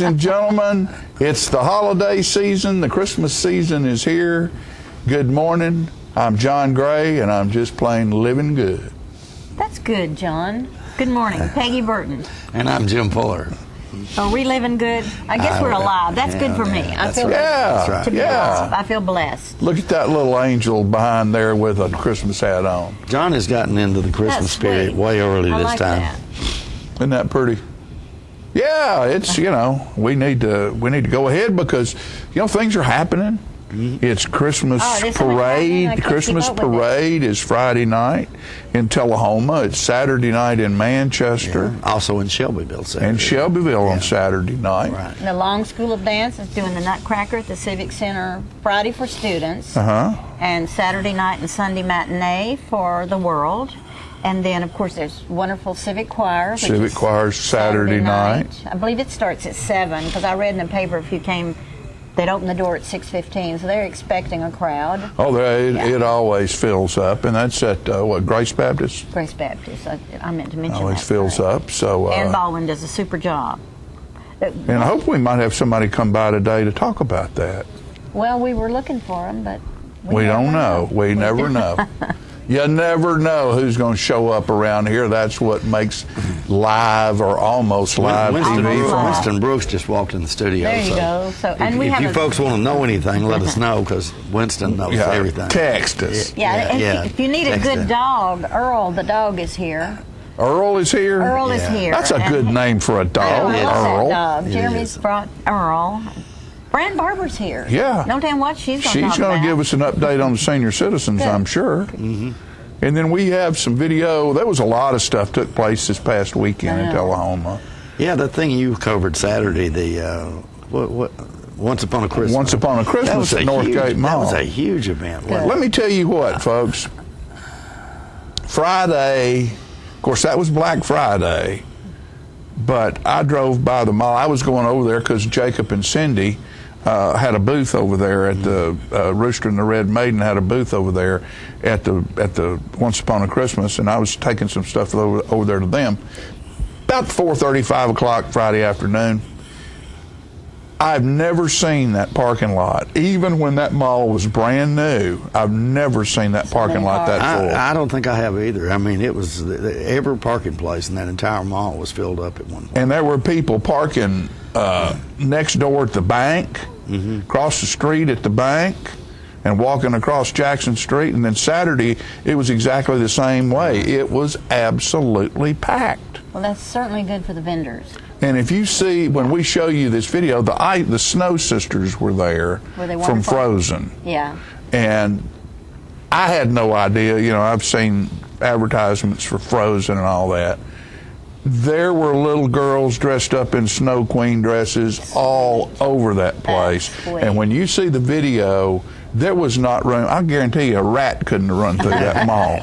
and gentlemen, it's the holiday season. The Christmas season is here. Good morning. I'm John Gray, and I'm just plain living good. That's good, John. Good morning. Peggy Burton. And I'm Jim Fuller. Are we living good? I guess we're alive. That's good for me. I feel to be alive. I feel blessed. Look at that little angel behind there with a Christmas hat on. John has gotten into the Christmas spirit way early this time. That. Isn't that pretty? Yeah, it's, we need to go ahead because, things are happening. It's Christmas parade. Christmas parade is Friday night in Tullahoma. It's Saturday night in Manchester. Yeah. Also in Shelbyville Saturday. And Shelbyville on Saturday night. Right. And the Long School of Dance is doing the Nutcracker at the Civic Center Friday for students. And Saturday night and Sunday matinee for the world. And then, of course, there's wonderful Civic Choir. Civic Choir's Saturday night. I believe it starts at 7 because I read in the paper if you came, they'd open the door at 6:15, so they're expecting a crowd. Oh, it always fills up, and that's at Grace Baptist. Grace Baptist. I meant to mention always that. Fills up. So. Ann Baldwin does a super job. And I hope we might have somebody come by today to talk about that. Well, we were looking for them, but we don't know. We never know. You never know who's going to show up around here. That's what makes live or almost live TV. Winston Brooks just walked in the studio. There you go. So, and if you folks want to know anything, let us know because Winston knows everything. Text us. If you need a good dog, Earl, the dog, is here. Earl is here? Earl is here. That's a good name for a dog, Earl. Dog. Jeremy's brought Earl. Fran Barber's here. Yeah. No telling what she's going to talk about. She's going to give us an update on the senior citizens, I'm sure. And then we have some video. There was a lot of stuff took place this past weekend in Tullahoma. Yeah, that thing you covered Saturday, the Once Upon a Christmas. Once Upon a Christmas at Northgate Mall. That was a huge event. Let me tell you what, folks. Friday, of course, that was Black Friday, but I drove by the mall. I was going over there because Jacob and Cindy had a booth over there at the Rooster and the Red Maiden had a booth over there at the Once Upon a Christmas, and I was taking some stuff over there to them. About 4:30, 5 o'clock Friday afternoon. I've never seen that parking lot. Even when that mall was brand new, I've never seen that parking lot that full. I don't think I have either. I mean, it was every parking place in that entire mall was filled up at one point. And there were people parking next door at the bank, across the street at the bank, and walking across Jackson Street. And then Saturday, it was exactly the same way. It was absolutely packed. Well, that's certainly good for the vendors. And if you see, when we show you this video, the Snow Sisters were there from Frozen. Yeah. And I had no idea. I've seen advertisements for Frozen and all that. There were little girls dressed up in Snow Queen dresses all over that place. And when you see the video, there was not room. I guarantee you a rat couldn't have run through that mall.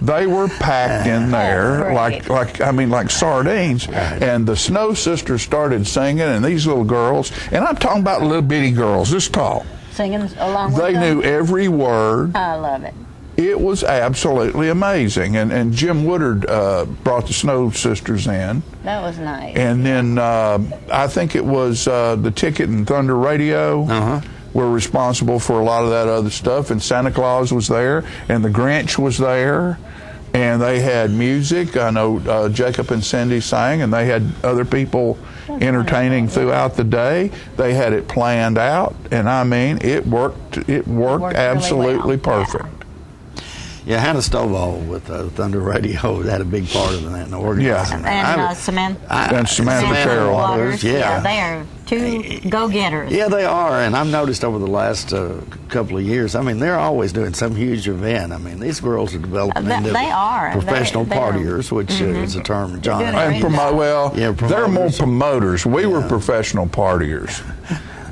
They were packed in there like sardines. And the Snow Sisters started singing, and these little girls, and I'm talking about little bitty girls, this tall. Singing along with them? They knew every word. I love it. It was absolutely amazing. And Jim Woodard brought the Snow Sisters in. That was nice. And then I think it was the Ticket and Thunder Radio. Were responsible for a lot of that other stuff, and Santa Claus was there, and the Grinch was there, and they had music. I know Jacob and Cindy sang, and they had other people entertaining throughout the day. They had it planned out, and I mean, it worked absolutely really well. Perfect. Yeah, Hannah Stovall with Thunder Radio had a big part of that in organizing. And Samantha Carroll. Waters. Yeah, they are two go-getters. Yeah, they are, and I've noticed over the last couple of years, I mean, they're always doing some huge event. I mean, these girls are developing into professional partiers, which is a term John and they're more promoters. We were professional partiers.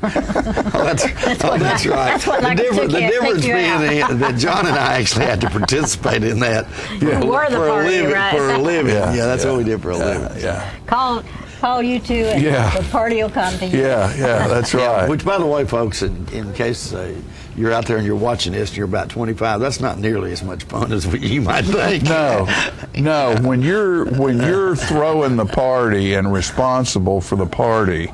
That's right. The difference being that John and I actually had to participate in that for a living. Right? For a living. Yeah, that's what we did for a living. Call call you two, and the party will come to you. Yeah, that's right. Which, by the way, folks, in case you're out there and you're watching this and you're about 25, that's not nearly as much fun as you might think. No. When you're throwing the party and responsible for the party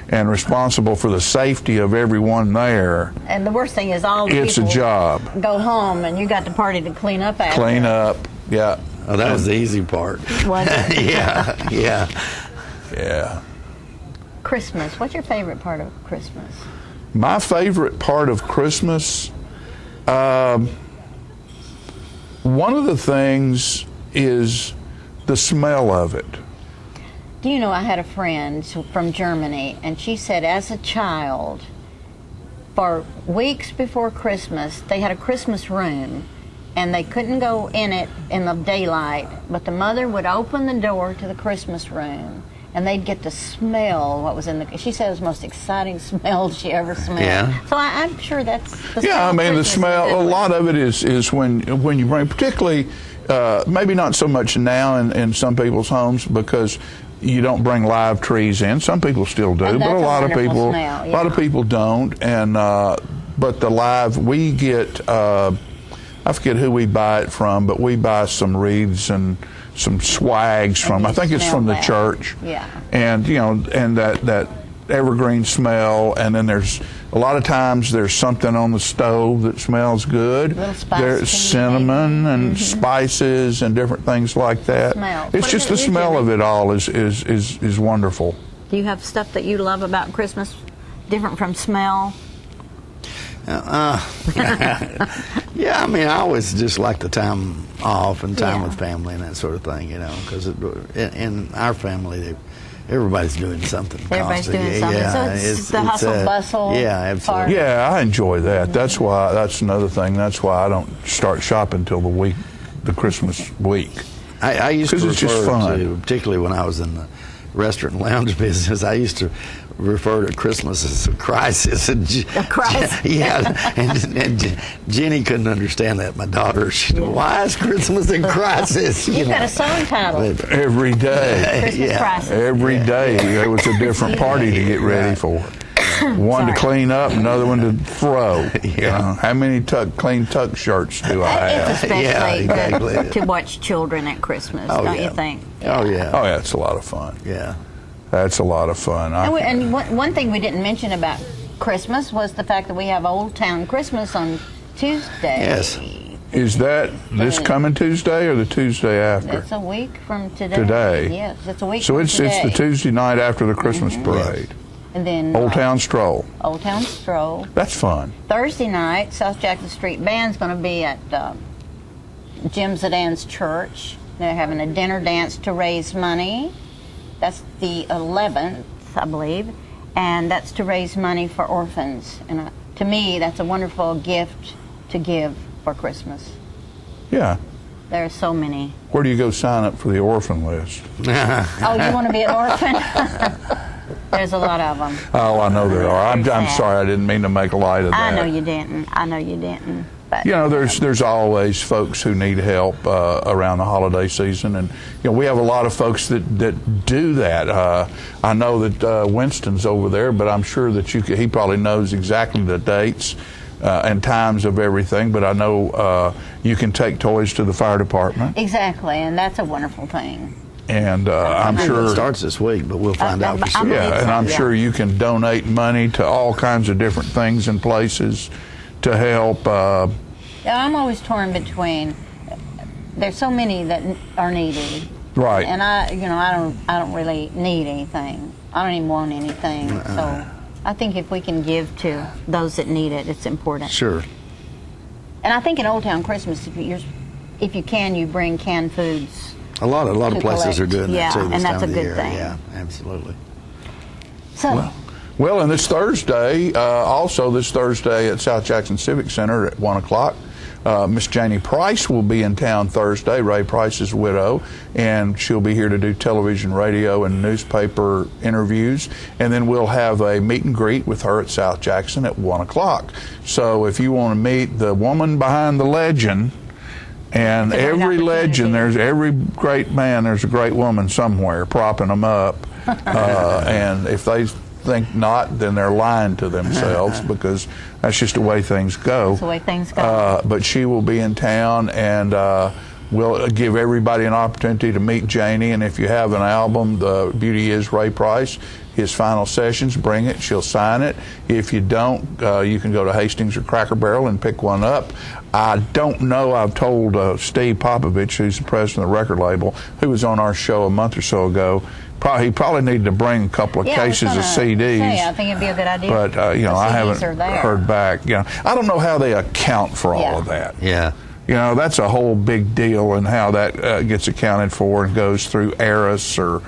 and responsible for the safety of everyone there. And the worst thing is all the it's people a job. Go home and you got the party to clean up after. Clean up, yeah. Oh, that was the easy part. Was it? Yeah. Christmas. What's your favorite part of Christmas? My favorite part of Christmas, one of the things is the smell of it. Do you know, I had a friend from Germany, and she said as a child, for weeks before Christmas, they had a Christmas room, and they couldn't go in it in the daylight, but the mother would open the door to the Christmas room, and they'd get to smell what was in the. She said it was the most exciting smell she ever smelled. Yeah. So I'm sure that's the smell. Yeah, I mean, the smell, a lot of it is when you bring, particularly, maybe not so much now in some people's homes because you don't bring live trees in. Some people still do, but a lot of people don't. And but the live, we get, I forget who we buy it from, but we buy some wreaths and some swags from. I think it's from the church. Yeah. And and that evergreen smell, and then there's a lot of times there's something on the stove that smells good. There's cinnamon and spices and different things like that. It's just the smell of it all is wonderful. Do you have stuff that you love about Christmas different from smell? Yeah, I mean, I always just like the time off and time with family and that sort of thing, because in our family, everybody's doing something. Everybody's doing something. So it's the hustle bustle. Yeah, absolutely. Yeah, I enjoy that. That's another thing. That's why I don't start shopping till the Christmas week. I used to it's just fun. Particularly when I was in the restaurant and lounge business, I used to refer to Christmas as a crisis. And a crisis? Yeah, and Jenny couldn't understand that. My daughter, she said, why is Christmas a crisis? You've got a song title. Every day. Christmas crisis. Every day there was a different party to get ready for. One to clean up, another one to throw. How many clean tuck shirts do I have? It's especially good to watch children at Christmas, don't you think? Oh, yeah. Oh, yeah, it's a lot of fun. Yeah. That's a lot of fun. And one thing we didn't mention about Christmas was the fact that we have Old Town Christmas on Tuesday. Yes. Is that this coming Tuesday or the Tuesday after? It's a week from today. Today? Yes, it's a week so from today. So it's the Tuesday night after the Christmas parade. And then Old Town Stroll. Old Town Stroll. That's fun. Thursday night, South Jackson Street Band's going to be at Jim Zadan's church. They're having a dinner dance to raise money. That's the 11th, I believe, and that's to raise money for orphans. And to me, that's a wonderful gift to give for Christmas. Yeah. There are so many. Where do you go sign up for the orphan list? Oh, you want to be an orphan? There's a lot of them. Oh, I know there are. I'm sorry, I didn't mean to make light of that. I know you didn't. But there's always folks who need help around the holiday season, and we have a lot of folks that do that. I know that Winston's over there, but I'm sure that he probably knows exactly the dates and times of everything. But I know you can take toys to the fire department. Exactly, and that's a wonderful thing. And I'm sure it starts this week, but we'll find out for sure. Yeah, and I'm sure you can donate money to all kinds of different things and places to help. I'm always torn between. There's so many that are needy, right? And I don't really need anything. I don't even want anything. So I think if we can give to those that need it, it's important. Sure. And I think in Old Town Christmas, if you can, you bring canned foods. A lot of places are doing that too. And that's a good thing. Yeah, absolutely. So. Well, and this Thursday, also this Thursday at South Jackson Civic Center at 1 o'clock, Miss Janie Price will be in town Thursday, Ray Price's widow, and she'll be here to do television, radio, and newspaper interviews. And then we'll have a meet and greet with her at South Jackson at 1 o'clock. So if you want to meet the woman behind the legend, And every legend, there's every great man, there's a great woman somewhere propping them up. And if they think not, then they're lying to themselves, because that's just the way things go. That's the way things go. But she will be in town, and we'll give everybody an opportunity to meet Janie. And if you have an album, The Beauty Is Ray Price, his final sessions, bring it. She'll sign it. If you don't, you can go to Hastings or Cracker Barrel and pick one up. I don't know. I've told Steve Popovich, who's the president of the record label, who was on our show a month or so ago, he probably needed to bring a couple of cases of CDs. I think it'd be a good idea. But I haven't heard back. I don't know how they account for all of that. Yeah. That's a whole big deal, and how that gets accounted for and goes through Eris or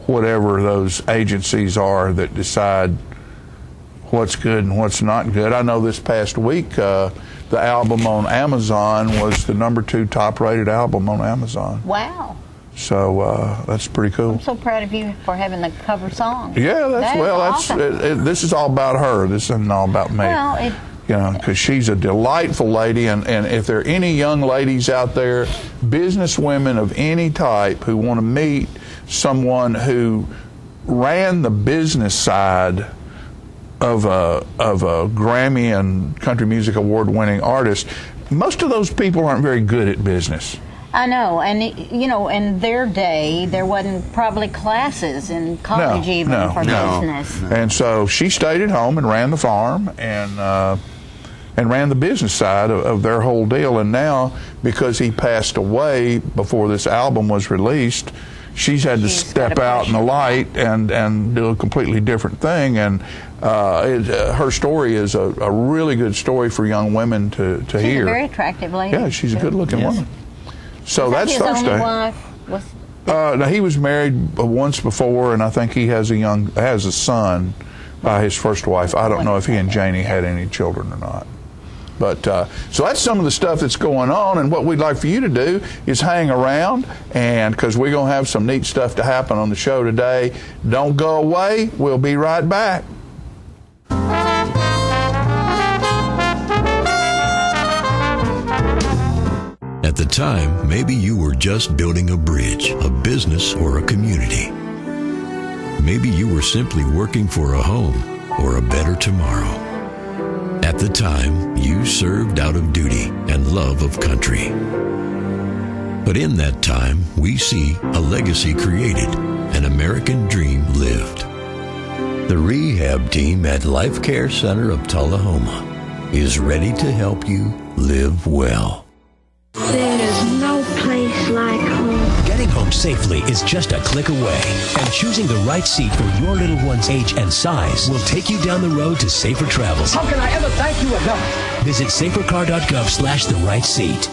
whatever those agencies are that decide what's good and what's not good. I know this past week the album on Amazon was the #2 top-rated album on Amazon. Wow. So that's pretty cool. I'm so proud of you for having the cover song. Yeah, that's awesome. This is all about her. This isn't all about me. Well, because she's a delightful lady, and if there are any young ladies out there, business women of any type, who want to meet someone who ran the business side of a Grammy and Country Music Award winning artist, most of those people aren't very good at business. I know, and in their day, there wasn't probably classes in college for business. And so she stayed at home and ran the farm and ran the business side of their whole deal. And now, because he passed away before this album was released, she's had to step out in the light and do a completely different thing. And her story is a really good story for young women to hear. She's a very attractive lady. Yeah, she's a good-looking woman. So that's his Thursday. Only wife? Now, he was married once before, and I think he has a son by his first wife. I don't know if he and Janie had any children or not. But so that's some of the stuff that's going on, and what we'd like for you to do is hang around, and because we're going to have some neat stuff to happen on the show today. Don't go away. We'll be right back. At the time, maybe you were just building a bridge, a business, or a community. Maybe you were simply working for a home or a better tomorrow. At the time, you served out of duty and love of country. But in that time, we see a legacy created, an American dream lived. The rehab team at Life Care Center of Tullahoma is ready to help you live well. There's no place like home. Getting home safely is just a click away. And choosing the right seat for your little one's age and size will take you down the road to safer travels. How can I ever thank you enough? Visit safercar.gov/the-right-seat.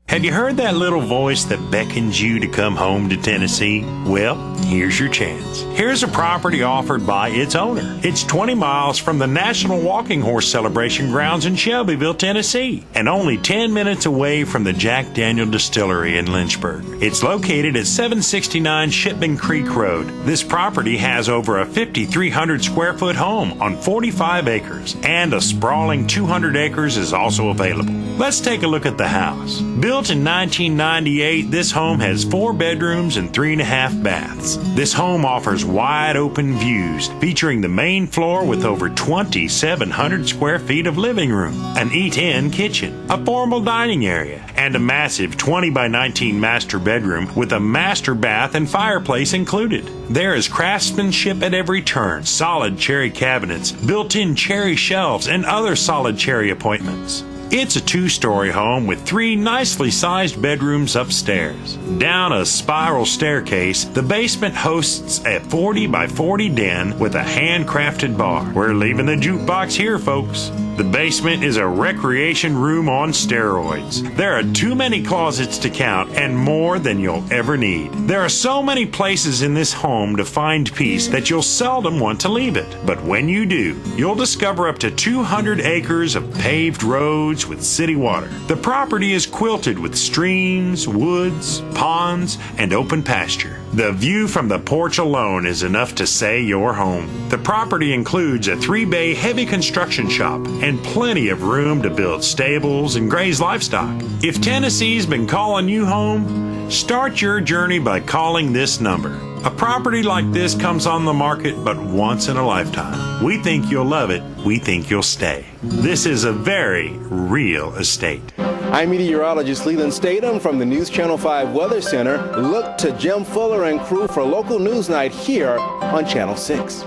Have you heard that little voice that beckons you to come home to Tennessee? Well, here's your chance. Here's a property offered by its owner. It's 20 miles from the National Walking Horse Celebration grounds in Shelbyville, Tennessee, and only 10 minutes away from the Jack Daniel Distillery in Lynchburg. It's located at 769 Shipman Creek Road. This property has over a 5,300 square foot home on 45 acres, and a sprawling 200 acres is also available. Let's take a look at the house. Built in 1998, this home has 4 bedrooms and 3.5 baths. This home offers wide open views, featuring the main floor with over 2,700 square feet of living room, an eat-in kitchen, a formal dining area, and a massive 20 by 19 master bedroom with a master bath and fireplace included. There is craftsmanship at every turn, solid cherry cabinets, built-in cherry shelves, and other solid cherry appointments. It's a 2-story home with 3 nicely sized bedrooms upstairs. Down a spiral staircase, the basement hosts a 40 by 40 den with a handcrafted bar. We're leaving the jukebox here, folks. The basement is a recreation room on steroids. There are too many closets to count and more than you'll ever need. There are so many places in this home to find peace that you'll seldom want to leave it. But when you do, you'll discover up to 200 acres of paved roads with city water. The property is quilted with streams, woods, ponds, and open pasture. The view from the porch alone is enough to say you're home. The property includes a 3-bay heavy construction shop and plenty of room to build stables and graze livestock. If Tennessee's been calling you home, start your journey by calling this number. A property like this comes on the market but once in a lifetime. We think you'll love it. We think you'll stay. This is a very real estate. I'm meteorologist Leland Statham from the News Channel 5 Weather Center. Look to Jim Fuller and crew for local news night here on Channel 6.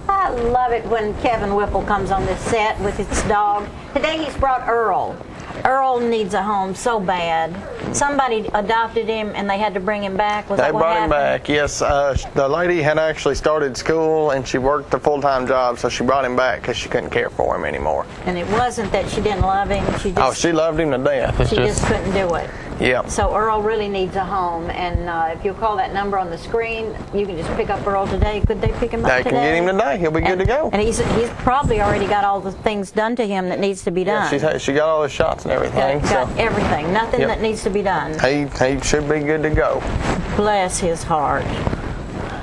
I love it when Kevin Whipple comes on this set with his dog. Today he's brought Earl. Earl needs a home so bad. Somebody adopted him and they had to bring him back. They brought him back, yes. The lady had actually started school and she worked a full-time job, so she brought him back because she couldn't care for him anymore. And it wasn't that she didn't love him. She loved him to death. She just couldn't do it. Yeah. So Earl really needs a home, and if you'll call that number on the screen, you can just pick up Earl today. Could they pick him up today? They can get him today. He'll be good to go. And he's probably already got all the things done to him that needs to be done. Yeah, she got all the shots and everything. Got everything. Nothing that needs to be done. He should be good to go. Bless his heart.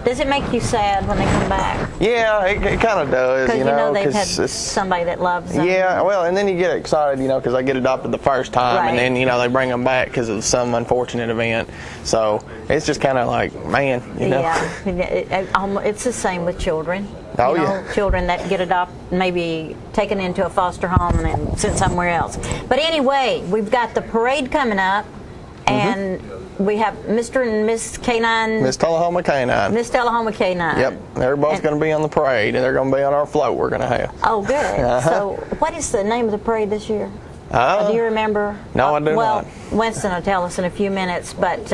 Does it make you sad when they come back? Yeah, it kind of does. Because you know they've had somebody that loves them. Yeah, well, and then you get excited, because they get adopted the first time, and then they bring them back because of some unfortunate event. So it's just kind of like, man, Yeah, it's the same with children. Oh, yeah. Children that get adopted, maybe taken into a foster home and then sent somewhere else. But anyway, we've got the parade coming up, and we have Mr. and Miss K9. Miss Tullahoma K9. Miss Tullahoma K9. Yep. Everybody's going to be on the parade, and they're going to be on our float we're going to have. Oh, good. So what is the name of the parade this year? Do you remember? No, I do not. Well, Winston will tell us in a few minutes, but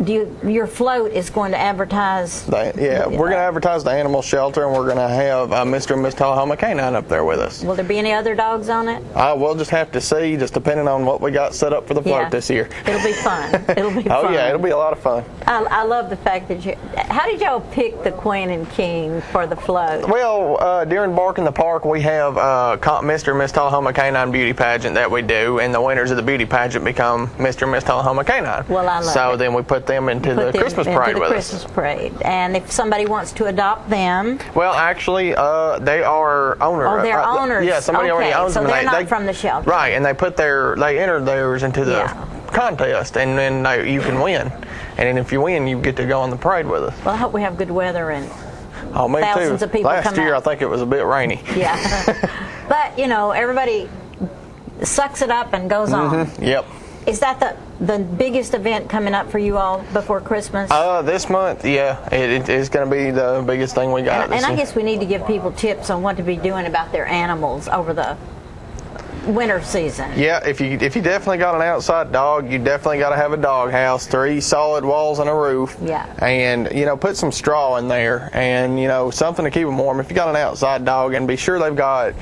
your float is going to advertise. We're going to advertise the animal shelter, and we're going to have Mr. and Miss Tullahoma K9 up there with us. Will there be any other dogs on it? We'll just have to see, just depending on what we got set up for the float this year. It'll be fun. It'll be fun. Oh, yeah, it'll be a lot of fun. I love the fact that how did y'all pick the Queen and King for the float? Well, during Bark in the Park, we have Mr. and Miss Tullahoma K9 beauty pageant that we do, and the winners of the beauty pageant become Mr. and Miss Tullahoma K9. Well, I love it. So then we put them into the Christmas parade with us. Christmas parade. And if somebody wants to adopt them. Well, actually, they are owners. Oh, they're owners. Yeah, somebody already owns them. So they're not from the shelter. Right, and they enter theirs into the contest, and then you can win. And then if you win, you get to go on the parade with us. Well, I hope we have good weather and me thousands too. of people Last year, out. I think it was a bit rainy. Yeah. But, everybody sucks it up and goes on. Yep. Is that the biggest event coming up for you all before Christmas? This month, yeah. It is going to be the biggest thing we got. And I guess we need to give people tips on what to be doing about their animals over the winter season. Yeah, if you definitely got an outside dog, you definitely got to have a dog house, 3 solid walls and a roof. Yeah. And, put some straw in there and, something to keep them warm. If you got an outside dog, and be sure they've got,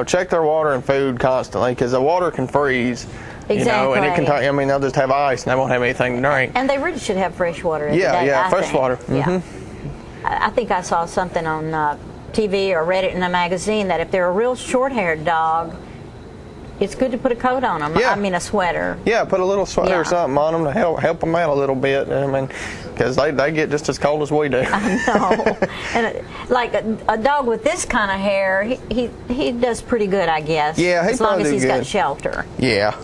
check their water and food constantly, because the water can freeze. Exactly. And it can they'll just have ice and they won't have anything to drink. And they really should have fresh water every day, Yeah, fresh think. water. Yeah. I think I saw something on TV or read it in a magazine that if they're a real short-haired dog, it's good to put a coat on them. Yeah. I mean, a sweater. Yeah, put a little sweater or something on them to help them out a little bit. Because they get just as cold as we do. I know. And like a dog with this kind of hair, he does pretty good, I guess. Yeah, as long as he's got shelter. Yeah,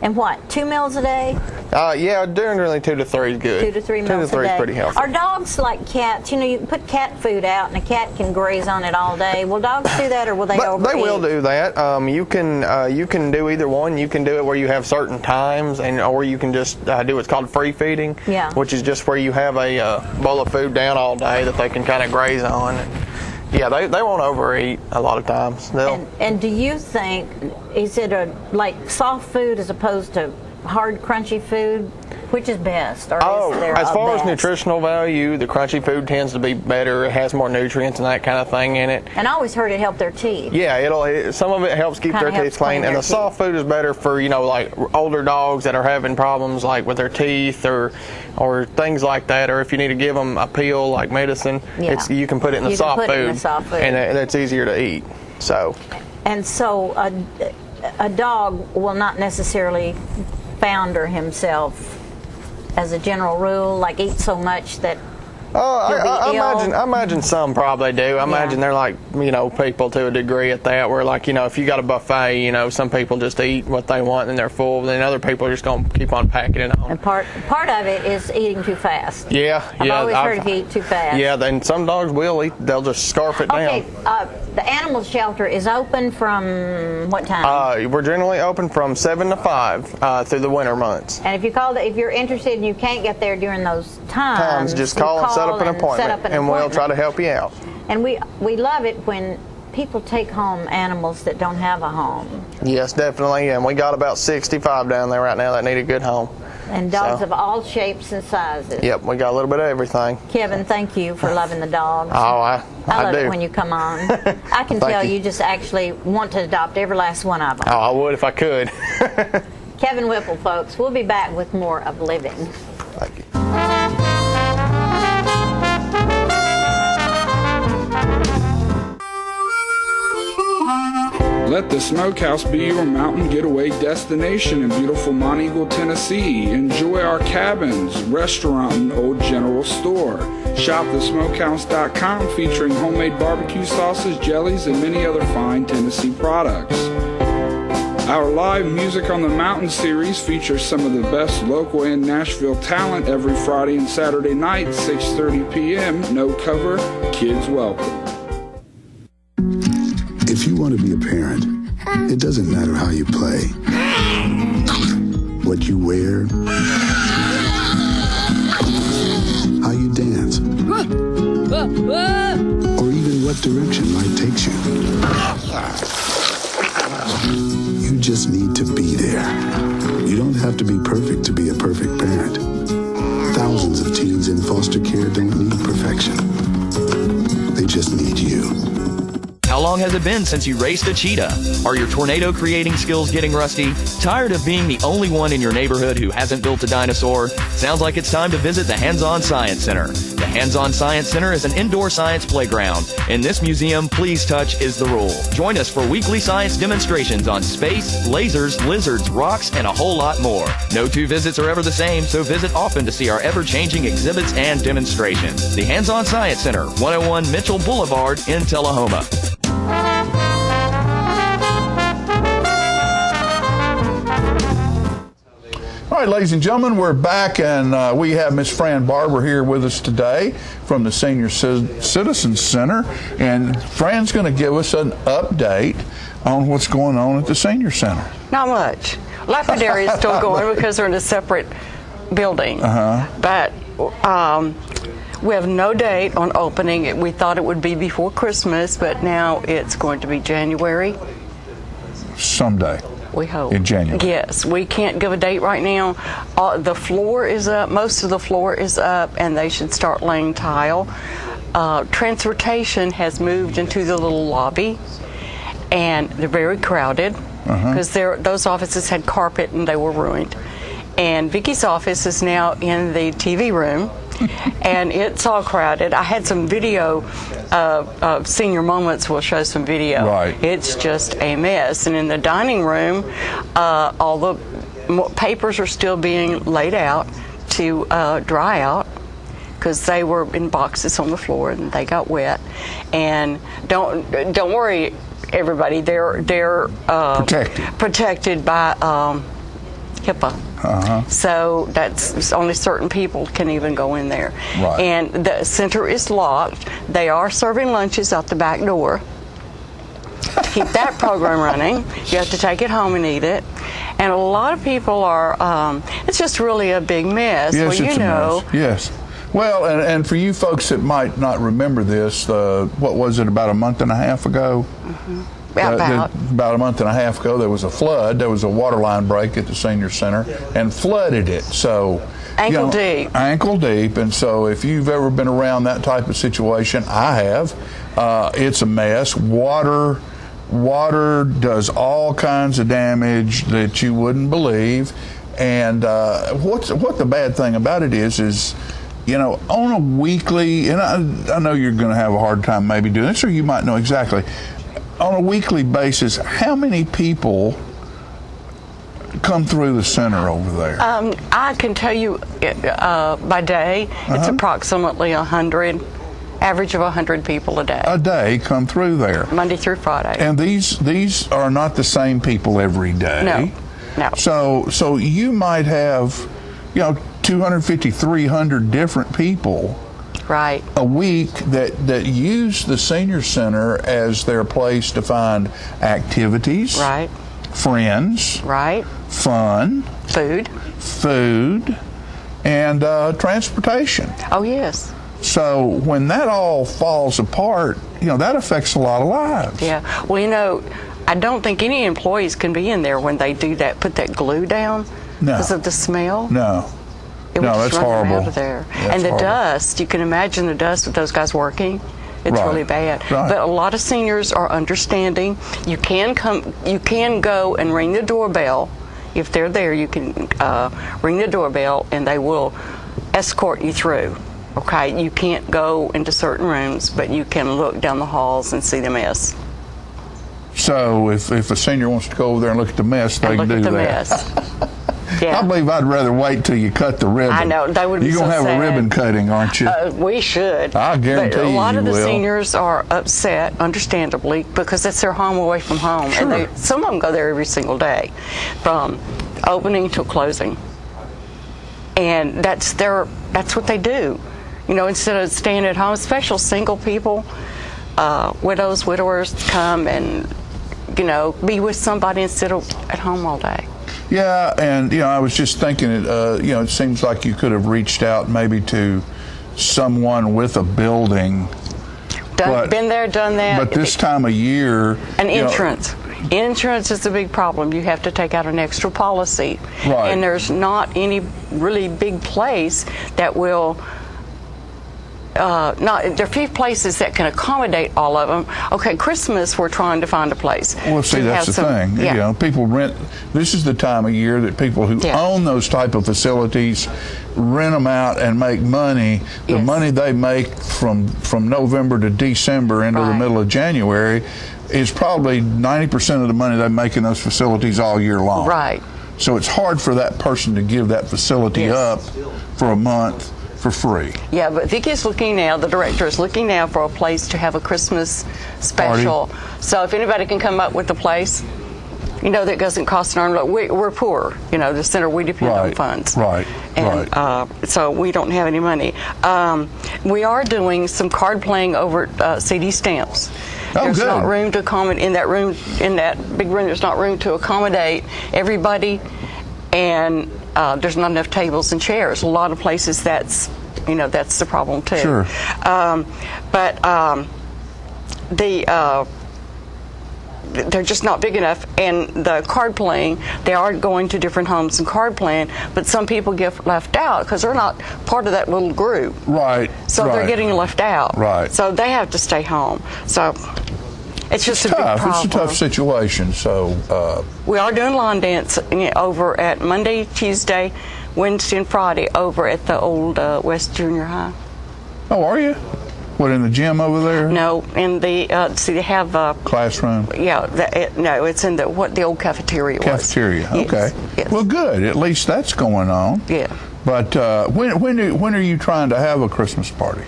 And what, 2 meals a day? Generally 2 to 3 is good. 2 to 3 meals 2 to 3 a day. is pretty healthy. Are dogs like cats? You can put cat food out, and a cat can graze on it all day. Will dogs do that, or will they overeat? They will do that. You can do either one. You can do it where you have certain times, or you can just do what's called free feeding, which is just where you have a bowl of food down all day that they can kind of graze on. Yeah, they won't overeat a lot of times. And do you think, is it like soft food as opposed to hard, crunchy food? Which is best? Or is there as far best? as nutritional value, the crunchy food tends to be better. It has more nutrients and that kind of thing in it. And I always heard it helped their teeth. Yeah, some of it helps keep their teeth clean. And the soft food is better for, like older dogs that are having problems like with their teeth or things like that. Or if you need to give them a pill like medicine, you can put it in the soft food. And that's easier to eat. And so a dog will not necessarily founder himself as a general rule, like eat so much that I imagine some probably do. I imagine they're like, people to a degree at that, where like, if you got a buffet, some people just eat what they want and they're full, and then other people are just going to keep on packing it on. And part of it is eating too fast. I've always heard if you eat too fast. Yeah, then some dogs will eat, they'll just scarf it down. The animal shelter is open from what time? We're generally open from 7 to 5 through the winter months. And if you're interested and you can't get there during those times, just call and set up an appointment, and we'll try to help you out. And we love it when people take home animals that don't have a home. Yes, definitely, and we got about 65 down there right now that need a good home. And dogs of all shapes and sizes. Yep, we got a little bit of everything. Kevin, thank you for loving the dogs. Oh, I love do. it when you come on. I can tell you just actually want to adopt every last one of them. Oh, I would if I could. Kevin Whipple, folks. We'll be back with more of Living. Thank you. Let the Smokehouse be your mountain getaway destination in beautiful Monteagle, Tennessee. Enjoy our cabins, restaurant, and old general store. Shop thesmokehouse.com featuring homemade barbecue sauces, jellies, and many other fine Tennessee products. Our live Music on the Mountain series features some of the best local and Nashville talent every Friday and Saturday night, 6:30 p.m. No cover, kids welcome. If you want to be a parent, it doesn't matter how you play, what you wear, how you dance, or even what direction life takes you. You just need to be there. You don't have to be perfect to be a perfect parent. Thousands of teens in foster care don't need perfection. They just need you. How long has it been since you raced a cheetah? Are your tornado creating skills getting rusty? Tired of being the only one in your neighborhood who hasn't built a dinosaur? Sounds like it's time to visit the Hands-On Science Center. The Hands-On Science Center is an indoor science playground. In this museum, please touch is the rule. Join us for weekly science demonstrations on space, lasers, lizards, rocks, and a whole lot more. No two visits are ever the same, so visit often to see our ever-changing exhibits and demonstrations. The Hands-On Science Center, 101 Mitchell Boulevard in Tullahoma. All right, ladies and gentlemen, we're back, and we have Miss Fran Barber here with us today from the Senior Citizens Center. And Fran's going to give us an update on what's going on at the Senior Center. Not much. Lapidary is still going because they're in a separate building. But we have no date on opening. We thought it would be before Christmas, but now it's going to be January. Someday. We hope. In January. Yes. We can't give a date right now. The floor is up. Most of the floor is up, and they should start laying tile. Transportation has moved into the little lobby, and they're very crowded because those offices had carpet and they were ruined. And Vicky's office is now in the TV room, and it's all crowded. I had some video of Senior Moments. We'll show some video. Right. It's just a mess. And in the dining room, all the papers are still being laid out to dry out because they were in boxes on the floor and they got wet. And don't worry, everybody. They're protected by HIPAA. So that's only certain people can even go in there. Right. And the center is locked. They are serving lunches out the back door. To keep that program running, you have to take it home and eat it. And a lot of people are, it's just really a big mess. Yes, well, it's a mess. Yes. Well, and for you folks that might not remember this, what was it, about a month and a half ago? About a month and a half ago, there was a flood. There was a water line break at the Senior Center and flooded it. So ankle deep. Ankle deep. And so if you've ever been around that type of situation, I have. It's a mess. Water does all kinds of damage that you wouldn't believe. And what the bad thing about it is on a weekly, and I know you're going to have a hard time maybe doing this, or you might know exactly. On a weekly basis, how many people come through the center over there? I can tell you by day, it's approximately 100, average of 100 people a day. A day come through there. Monday through Friday. And these are not the same people every day. No. So you might have, 250, 300 different people right a week that use the senior center as their place to find activities, right, friends, right, fun, food, and transportation. Oh yes. So when that all falls apart, that affects a lot of lives. Yeah. Well, I don't think any employees can be in there when they do that, put that glue down because of the smell. No. It would just that's run horrible. Out of there. That's and the horrible. Dust, you can imagine the dust with those guys working. It's really bad. Right. But a lot of seniors are understanding. You can go and ring the doorbell. If they're there, you can ring the doorbell and they will escort you through. Okay, you can't go into certain rooms, but you can look down the halls and see the mess. So if a senior wants to go over there and look at the mess, they can do that. Mess. Yeah. I believe I'd rather wait till you cut the ribbon. I know, that would be You're so going to have sad. a ribbon cutting, aren't you? We should. I guarantee but a lot you of the will. seniors are upset, understandably, because it's their home away from home. Sure. And some of them go there every single day, from opening to closing. And that's what they do. Instead of staying at home, especially single people, widows, widowers come and, be with somebody instead of at home all day. Yeah, and I was just thinking, it seems like you could have reached out maybe to someone with a building. Been there, done that. But this time of year, an insurance. Insurance is a big problem. You have to take out an extra policy, right. And there's not any really big place that will. There are few places that can accommodate all of them. Okay, Christmas, we're trying to find a place. Well, see, that's the thing. Yeah. People rent. This is the time of year that people who own those type of facilities rent them out and make money. The money they make from November to December into the middle of January is probably 90% of the money they make in those facilities all year long. Right. So it's hard for that person to give that facility up for a month for free. Yeah, but Vicki's looking now, the director is looking now for a place to have a Christmas special. Party. So if anybody can come up with a place, that doesn't cost an arm. Look, we're poor. The center, we depend on funds. Right. And so we don't have any money. We are doing some card playing over CD stamps. There's not room to accommodate in that big room. There's not room to accommodate everybody, and there's not enough tables and chairs. A lot of places that's the problem too. Sure. They're just not big enough, and the card playing, they are going to different homes and card playing, but some people get left out because they're not part of that little group. Right. So they're getting left out. Right. So they have to stay home. So it's just a big problem. It's a tough situation. So we are doing lawn dance over at Monday, Tuesday, Wednesday, and Friday over at the old West Junior High. Oh, are you? What, in the gym over there? No, in the they have classroom. Yeah, no, it's in the old cafeteria. Cafeteria. Yes. Okay. Yes. Well, good. At least that's going on. Yeah. But when are you trying to have a Christmas party?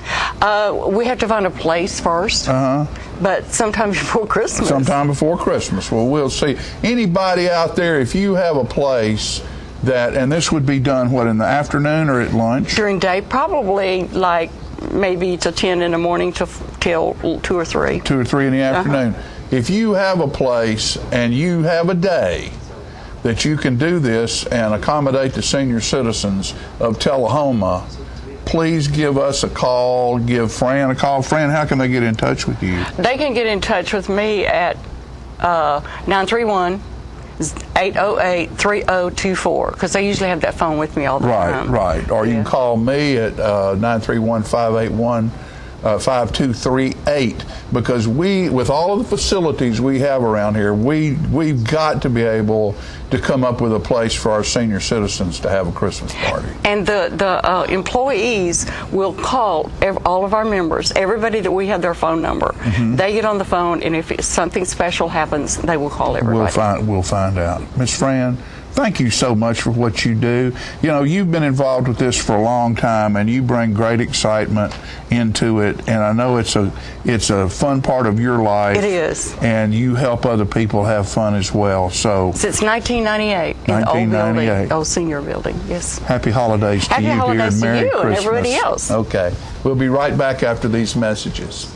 We have to find a place first. But sometime before Christmas. Sometime before Christmas. Well, we'll see. Anybody out there, if you have a place that, and this would be done, what, in the afternoon or at lunch? During day, probably like maybe till 10 in the morning till 2 or 3. 2 or 3 in the afternoon. If you have a place and you have a day that you can do this and accommodate the senior citizens of Tullahoma, please give us a call. Give Fran a call. Fran, how can they get in touch with you? They can get in touch with me at 931-808-3024 because they usually have that phone with me all the time. Right. Or you can call me at 931-581-5238 because with all of the facilities we have around here, we've got to be able to come up with a place for our senior citizens to have a Christmas party. And the employees will call all of our members, everybody that we have their phone number. They get on the phone, and if something special happens, they will call everybody. We'll find out. Miss Fran, thank you so much for what you do. You know, you've been involved with this for a long time, and you bring great excitement into it. And I know it's a fun part of your life. It is. And you help other people have fun as well. So since 1998 in the old building, old senior building. Yes. Happy holidays to you here, and Merry Christmas. And everybody else. Okay, we'll be right back after these messages.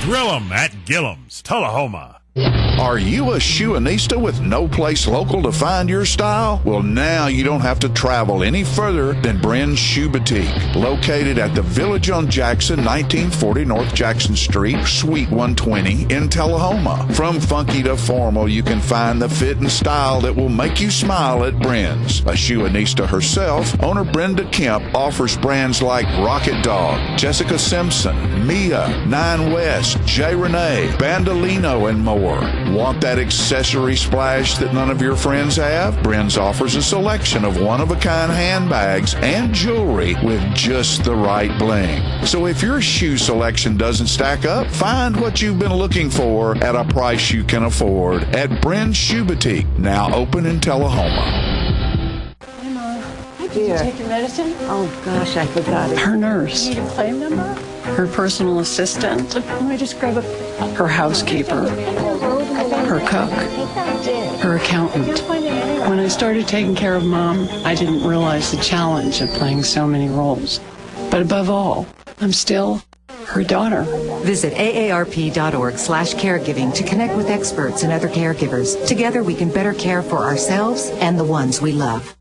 Grill 'em at Gillum's, Tullahoma. Are you a shoeanista with no place local to find your style? Well, now you don't have to travel any further than Bren's Shoe Boutique, located at the Village on Jackson, 1940 North Jackson Street, Suite 120 in Tullahoma. From funky to formal, you can find the fit and style that will make you smile at Bren's. A shoeanista herself, owner Brenda Kemp offers brands like Rocket Dog, Jessica Simpson, Mia, Nine West, J. Renee, Bandolino, and more. Want that accessory splash that none of your friends have? Bren's offers a selection of one-of-a-kind handbags and jewelry with just the right bling. So if your shoe selection doesn't stack up, find what you've been looking for at a price you can afford at Bren's Shoe Boutique, now open in Tullahoma. Did you take your medicine? Oh, gosh, I forgot it. Her nurse. You need a claim number? Her personal assistant. Let me just grab her housekeeper. Her cook. Her accountant. When I started taking care of Mom, I didn't realize the challenge of playing so many roles. But above all, I'm still her daughter. Visit aarp.org/caregiving to connect with experts and other caregivers. Together we can better care for ourselves and the ones we love.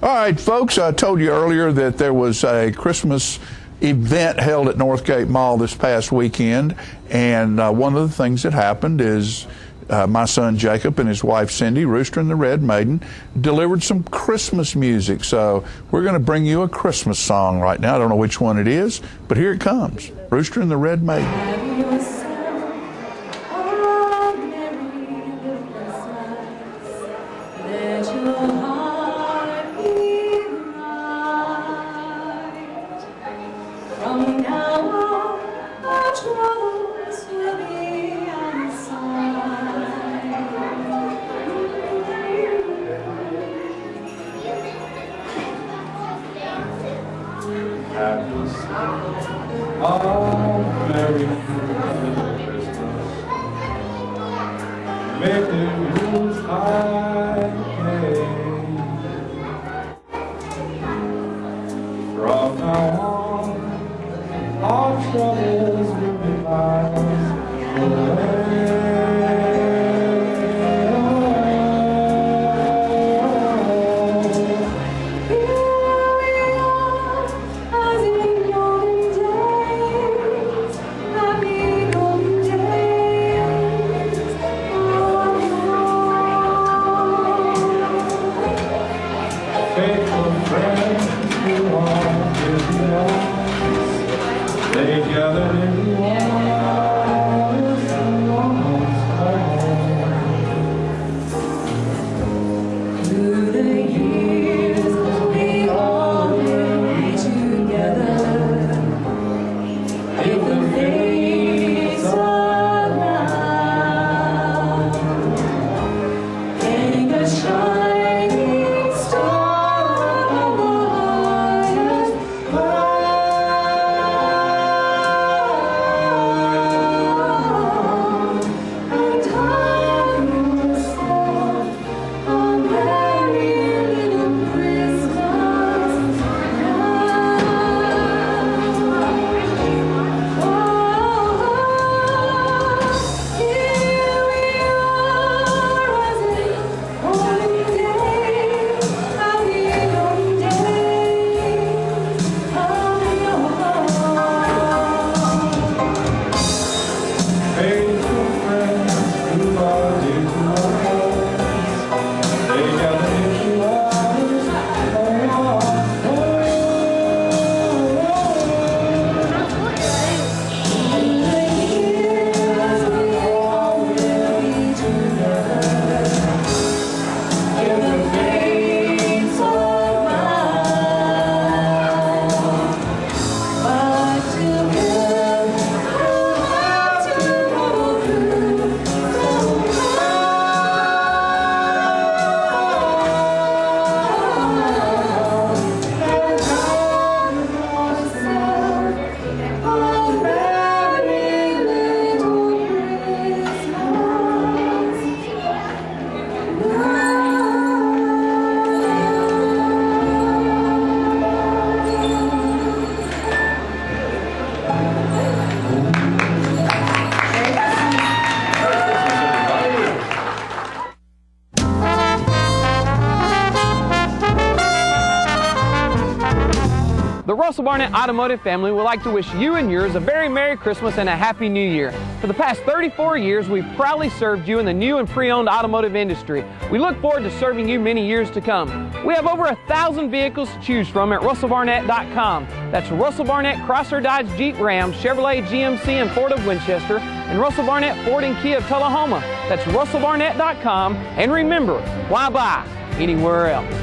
All right, folks, I told you earlier that there was a Christmas event held at Northgate Mall this past weekend, and one of the things that happened is my son Jacob and his wife Cindy, Rooster and the Red Maiden, delivered some Christmas music. So we're going to bring you a Christmas song right now. I don't know which one it is, but here it comes. Rooster and the Red Maiden. the Russell Barnett Automotive family would like to wish you and yours a very Merry Christmas and a Happy New Year. For the past 34 years, we've proudly served you in the new and pre-owned automotive industry. We look forward to serving you many years to come. We have over 1,000 vehicles to choose from at RussellBarnett.com. That's Russell Barnett Chrysler, Dodge, Jeep, Ram, Chevrolet, GMC, and Ford of Winchester, and Russell Barnett Ford and Kia of Tullahoma. That's RussellBarnett.com. And remember, why buy anywhere else?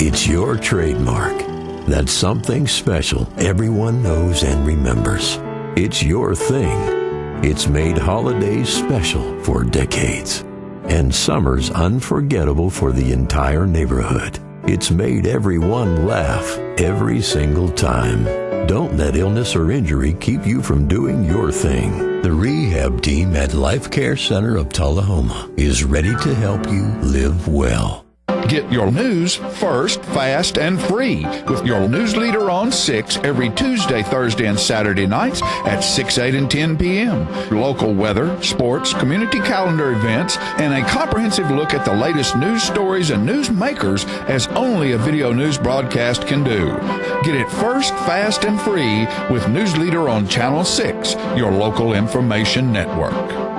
It's your trademark. That's something special everyone knows and remembers. It's your thing. It's made holidays special for decades and summers unforgettable for the entire neighborhood. It's made everyone laugh every single time. Don't let illness or injury keep you from doing your thing. The rehab team at Life Care Center of Tullahoma is ready to help you live well. Get your news first, fast, and free with your news leader on 6 every Tuesday, Thursday, and Saturday nights at 6, 8, and 10 p.m. Local weather, sports, community calendar events, and a comprehensive look at the latest news stories and news makers as only a video news broadcast can do. Get it first, fast, and free with News Leader on Channel 6, your local information network.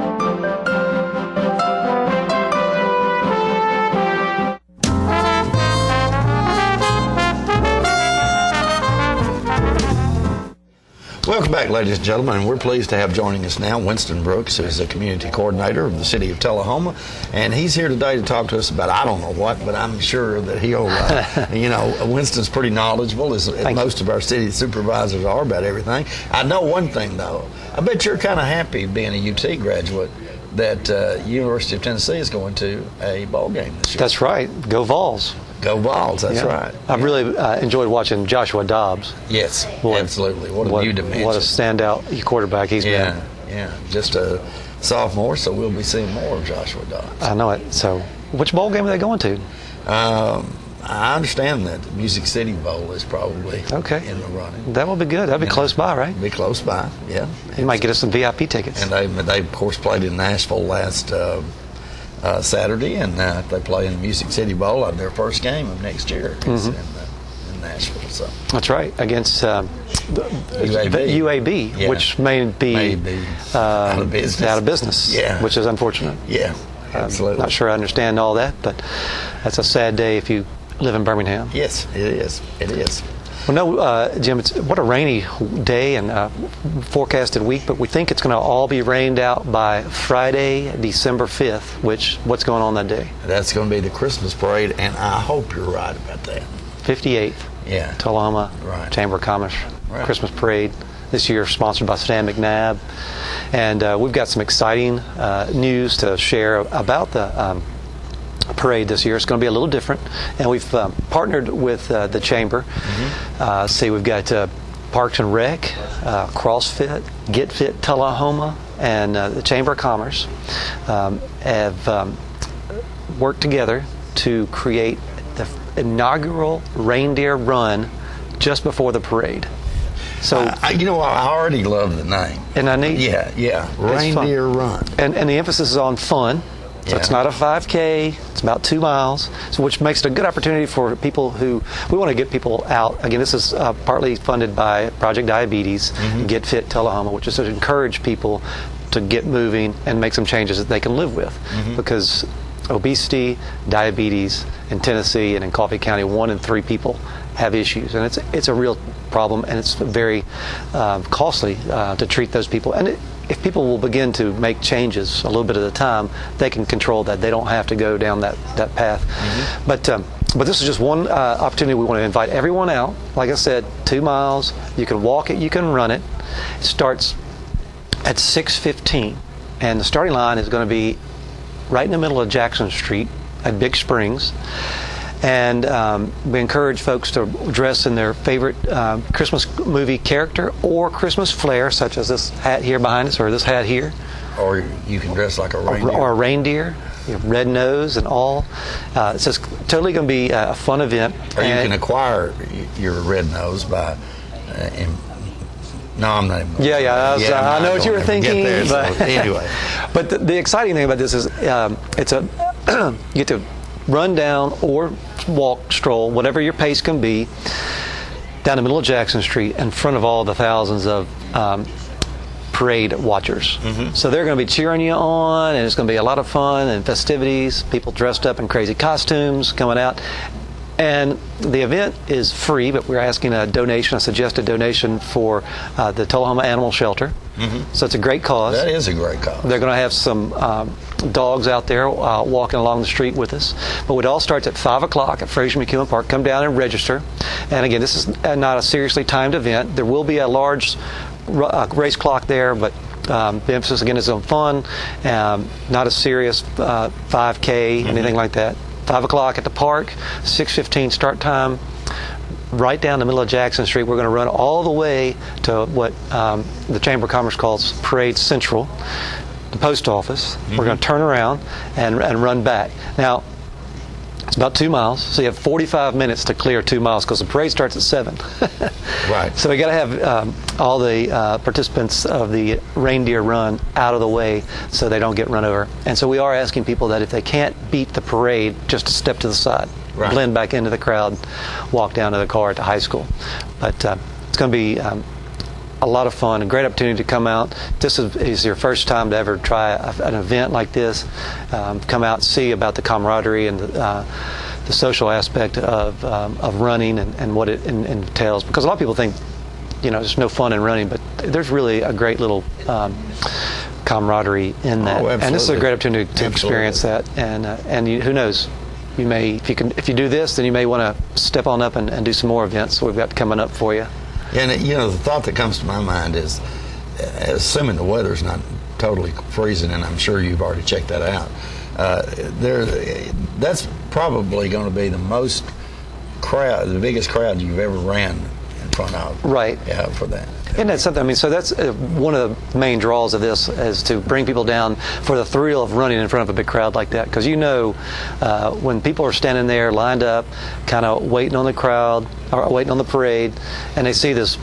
Welcome back, ladies and gentlemen, and we're pleased to have joining us now Winston Brooks, who is a community coordinator of the city of Tullahoma, and he's here today to talk to us about I don't know what, but I'm sure that he'll, Winston's pretty knowledgeable, as most of our city supervisors are, about everything. I know one thing, though. I bet you're kind of happy being a UT graduate that University of Tennessee is going to a ball game this year. That's right. Go Vols. Go Vols, that's right. I've really enjoyed watching Joshua Dobbs. Yes, absolutely. What a new dimension. What a standout quarterback he's been. Yeah, just a sophomore, so we'll be seeing more of Joshua Dobbs. I know it. So, which bowl game are they going to? I understand that the Music City Bowl is probably in the running. That will be good. That'll be close by, right? Be close by, yeah. He might get us some VIP tickets. And they of course, played in Nashville last Saturday, and they play in the Music City Bowl on their first game of next year in Nashville. So that's right, against UAB, which may be out of business, which is unfortunate. Yeah, absolutely. Not sure I understand all that, but that's a sad day if you live in Birmingham. Yes, it is. It is. Well, no, Jim, what a rainy day and forecasted week, but we think it's going to all be rained out by Friday, December 5th, what's going on that day? That's going to be the Christmas parade, and I hope you're right about that. 58th. Yeah. Tullahoma Chamber of Commerce Christmas parade. This year sponsored by Stan McNabb. And we've got some exciting news to share about the parade this year. It's going to be a little different, and we've partnered with the Chamber. We've got Parks and Rec, CrossFit, Get Fit Tullahoma, and the Chamber of Commerce have worked together to create the inaugural reindeer run just before the parade. So I already love the name. And I need reindeer run, and the emphasis is on fun. So it's not a 5K, it's about 2 miles, so which makes it a good opportunity for people we want to get people out. Again, this is partly funded by Project Diabetes, Get Fit Tullahoma, which is to encourage people to get moving and make some changes that they can live with. Because obesity, diabetes in Tennessee and in Coffee County, 1 in 3 people have issues, and it's a real problem, and it's very costly to treat those people. And if people will begin to make changes a little bit at a time, they can control that. They don't have to go down that path. But this is just one opportunity. We want to invite everyone out. Like I said, 2 miles. You can walk it, you can run it. It starts at 6:15, and the starting line is going to be right in the middle of Jackson Street at Big Springs. And we encourage folks to dress in their favorite Christmas movie character or Christmas flair, such as this hat here behind us, or this hat here. Or you can dress like a reindeer. Or a reindeer, red nose and all. It's just totally going to be a fun event. Or you can acquire your red nose by... No, I'm not even. I know what you were thinking. There, but anyway. But the exciting thing about this is you get to run down or walk, stroll, whatever your pace can be, down the middle of Jackson Street in front of all the thousands of parade watchers. So they're going to be cheering you on, and it's going to be a lot of fun and festivities, people dressed up in crazy costumes coming out. And the event is free, but we're asking a donation, a suggested donation for the Tullahoma Animal Shelter. So it's a great cause. That is a great cause. They're going to have some dogs out there walking along the street with us. But it all starts at 5 o'clock at Fraser McEwen Park. Come down and register. And again, this is not a seriously timed event. There will be a large race clock there, but the emphasis again is on fun, not a serious 5K, anything like that. 5 o'clock at the park, 6:15 start time, right down the middle of Jackson Street. We're going to run all the way to what the Chamber of Commerce calls Parade Central, the post office. We're going to turn around and run back. Now, it's about 2 miles, so you have 45 minutes to clear 2 miles because the parade starts at 7. Right. So we got to have all the participants of the reindeer run out of the way so they don't get run over. And so we are asking people that if they can't beat the parade, just to step to the side, blend back into the crowd, walk down to the car at the high school. But it's going to be a lot of fun, a great opportunity to come out. This is your first time to ever try an event like this. Come out and see about the camaraderie and the social aspect of running and what it entails. Because a lot of people think, there's no fun in running, but there's really a great little camaraderie in that. And this is a great opportunity to experience that. And who knows? You may, if you do this, then you may want to step on up and do some more events we've got coming up for you. And the thought that comes to my mind is, assuming the weather's not totally freezing, and I'm sure you've already checked that out, that's probably going to be the biggest crowd you've ever ran in front of. Right. Yeah, for that. Isn't that something? I mean, so that's one of the main draws of this, is to bring people down for the thrill of running in front of a big crowd like that. Because when people are standing there lined up, kind of waiting on the crowd, or waiting on the parade, and they see this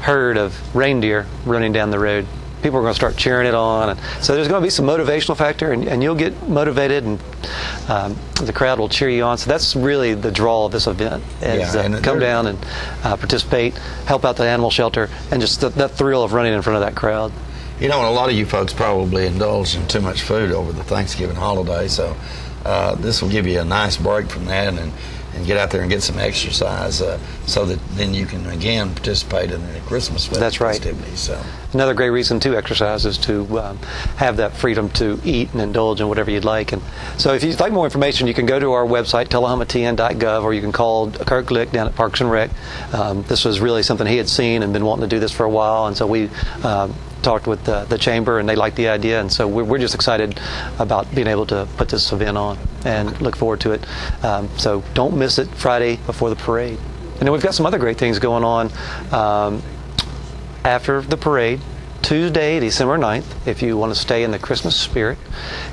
herd of reindeer running down the road, people are going to start cheering it on. And so there's going to be some motivational factor, and you'll get motivated, and the crowd will cheer you on. So that's really the draw of this event, is come down and participate, help out the animal shelter, and just that thrill of running in front of that crowd. And a lot of you folks probably indulge in too much food over the Thanksgiving holiday, so this will give you a nice break from that and get out there and get some exercise so that then you can again participate in the Christmas festivities. So. Another great reason to exercise is to have that freedom to eat and indulge in whatever you'd like. And so if you'd like more information, you can go to our website, tullahomatn.gov, or you can call Kirk Glick down at Parks and Rec. This was really something he had seen and been wanting to do this for a while, and so we talked with the chamber, and they liked the idea, and so we're just excited about being able to put this event on and look forward to it. So don't miss it Friday before the parade. And then we've got some other great things going on after the parade. Tuesday, December 9th, if you want to stay in the Christmas spirit,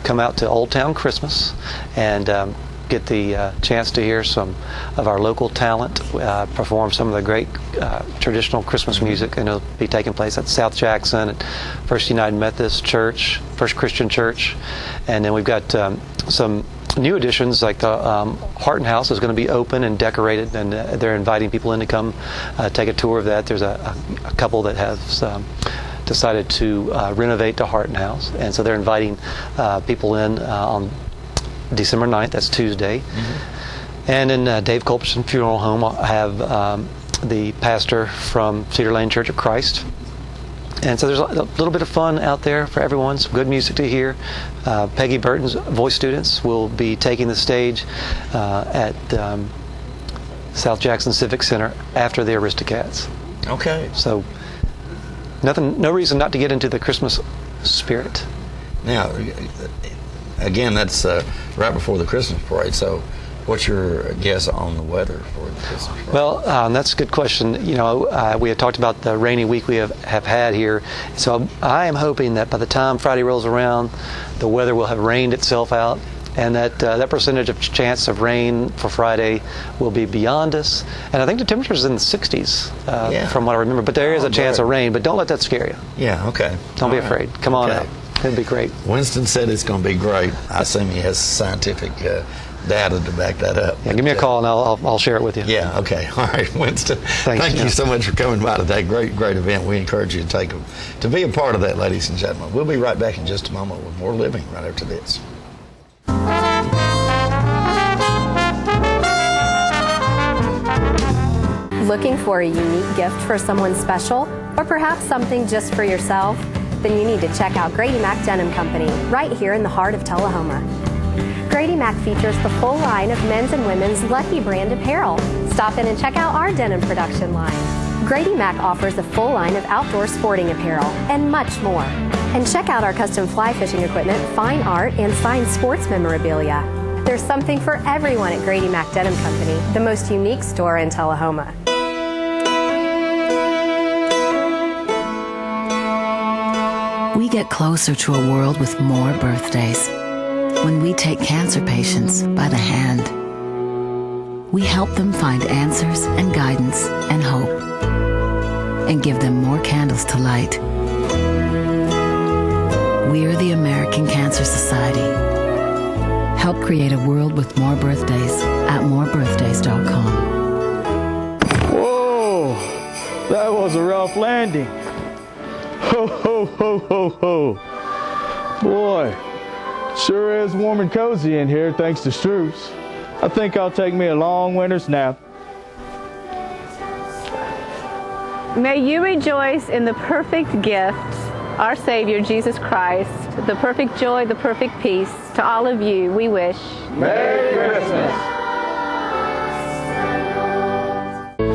come out to Old Town Christmas and get the chance to hear some of our local talent perform some of the great traditional Christmas music, and it'll be taking place at South Jackson at First United Methodist Church, First Christian Church. And then we've got some new additions, like the Heart and House is going to be open and decorated, and they're inviting people in to come take a tour of that. There's a couple that has decided to renovate the Heart and House, and so they're inviting people in on December 9th, that's Tuesday. And in Dave Culberson Funeral Home, I have the pastor from Cedar Lane Church of Christ. And so there's a little bit of fun out there for everyone, some good music to hear. Peggy Burton's voice students will be taking the stage at South Jackson Civic Center after the Aristocats. Okay. So no reason not to get into the Christmas spirit. Now, again, that's right before the Christmas parade, so what's your guess on the weather for the Christmas parade? Well, that's a good question. We had talked about the rainy week we have had here, so I am hoping that by the time Friday rolls around, the weather will have rained itself out, and that percentage of chance of rain for Friday will be beyond us. And I think the temperature's in the 60s from what I remember, but there is a chance of rain, but don't let that scare you. Yeah, okay. Don't be afraid. Come on out. It'll be great. Winston said it's going to be great. I assume he has scientific data to back that up. Yeah, give me a call and I'll share it with you. Yeah, okay. All right, Winston. Thank you so much for coming by today. Great event. We encourage you to be a part of that, ladies and gentlemen. We'll be right back in just a moment with more living right after this. Looking for a unique gift for someone special, or perhaps something just for yourself? Then you need to check out Grady Mac Denim Company, right here in the heart of Tullahoma. Grady Mac features the full line of men's and women's Lucky brand apparel. Stop in and check out our denim production line. Grady Mac offers a full line of outdoor sporting apparel and much more. And check out our custom fly fishing equipment, fine art, and signed sports memorabilia. There's something for everyone at Grady Mac Denim Company, the most unique store in Tullahoma. We get closer to a world with more birthdays when we take cancer patients by the hand. We help them find answers and guidance and hope, and give them more candles to light. We're the American Cancer Society. Help create a world with more birthdays at morebirthdays.com. Whoa, that was a rough landing. Ho, ho, ho, ho, ho. Boy, sure is warm and cozy in here thanks to Stroups. I think I'll take me a long winter's nap. May you rejoice in the perfect gift, our Savior, Jesus Christ, the perfect joy, the perfect peace. To all of you, we wish Merry Christmas.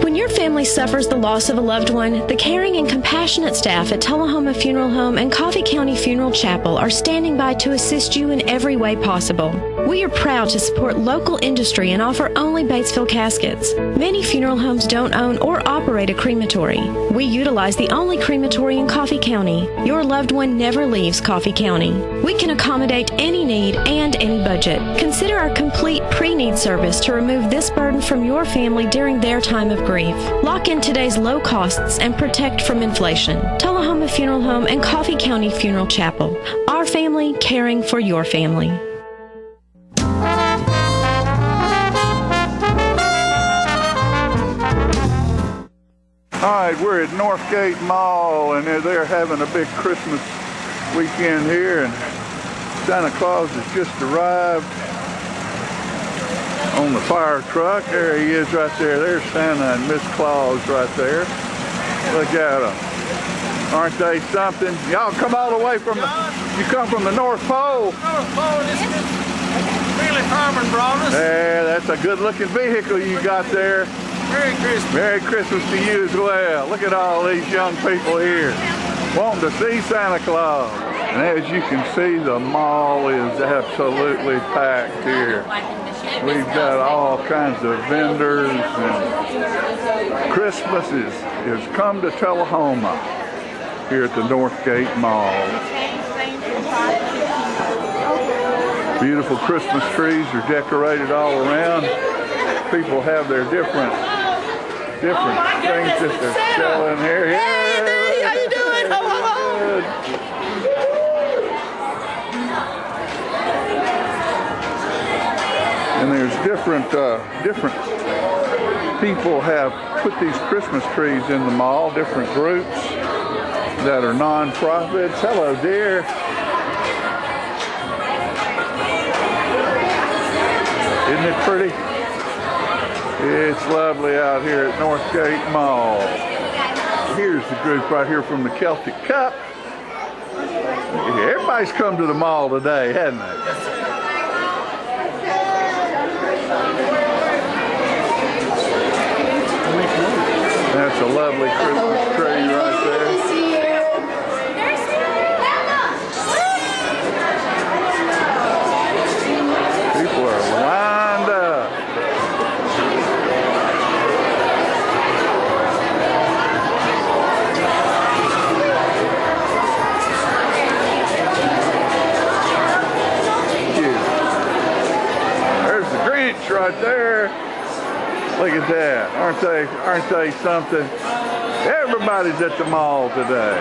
When your family suffers the loss of a loved one, the caring and compassionate staff at Tullahoma Funeral Home and Coffee County Funeral Chapel are standing by to assist you in every way possible. We are proud to support local industry and offer only Batesville caskets. Many funeral homes don't own or operate a crematory. We utilize the only crematory in Coffee County. Your loved one never leaves Coffee County. We can accommodate any need and any budget. Consider our complete pre-need service to remove this burden from your family during their time of grief. Lock in today's low costs and protect from inflation. Tullahoma Funeral Home and Coffee County Funeral Chapel. Our family caring for your family. All right, we're at Northgate Mall, and they're having a big Christmas weekend here, and Santa Claus has just arrived on the fire truck. There he is right there. There's Santa and Miss Claus right there. Look at them. Aren't they something? Y'all come all the way from you come from the North Pole. North Pole, this is Billy Farmer brought us. Yeah, that's a good looking vehicle you got there. Merry Christmas. Merry Christmas to you as well. Look at all these young people here wanting to see Santa Claus. And as you can see, the mall is absolutely packed here. We've got all kinds of vendors, and Christmas is come to Tullahoma here at the Northgate Mall. Beautiful Christmas trees are decorated all around. People have their different things that they're selling here. Hey, how you doing? Ho, ho, ho. And there's different people have put these Christmas trees in the mall, different groups that are non-profits. Hello, dear. Isn't it pretty? It's lovely out here at Northgate Mall. Here's the group right here from the Celtic Cup. Everybody's come to the mall today, hasn't they? That's a lovely Christmas tree right there. People are lined up. There's the Grinch right there. Look at that. Aren't they something? Everybody's at the mall today.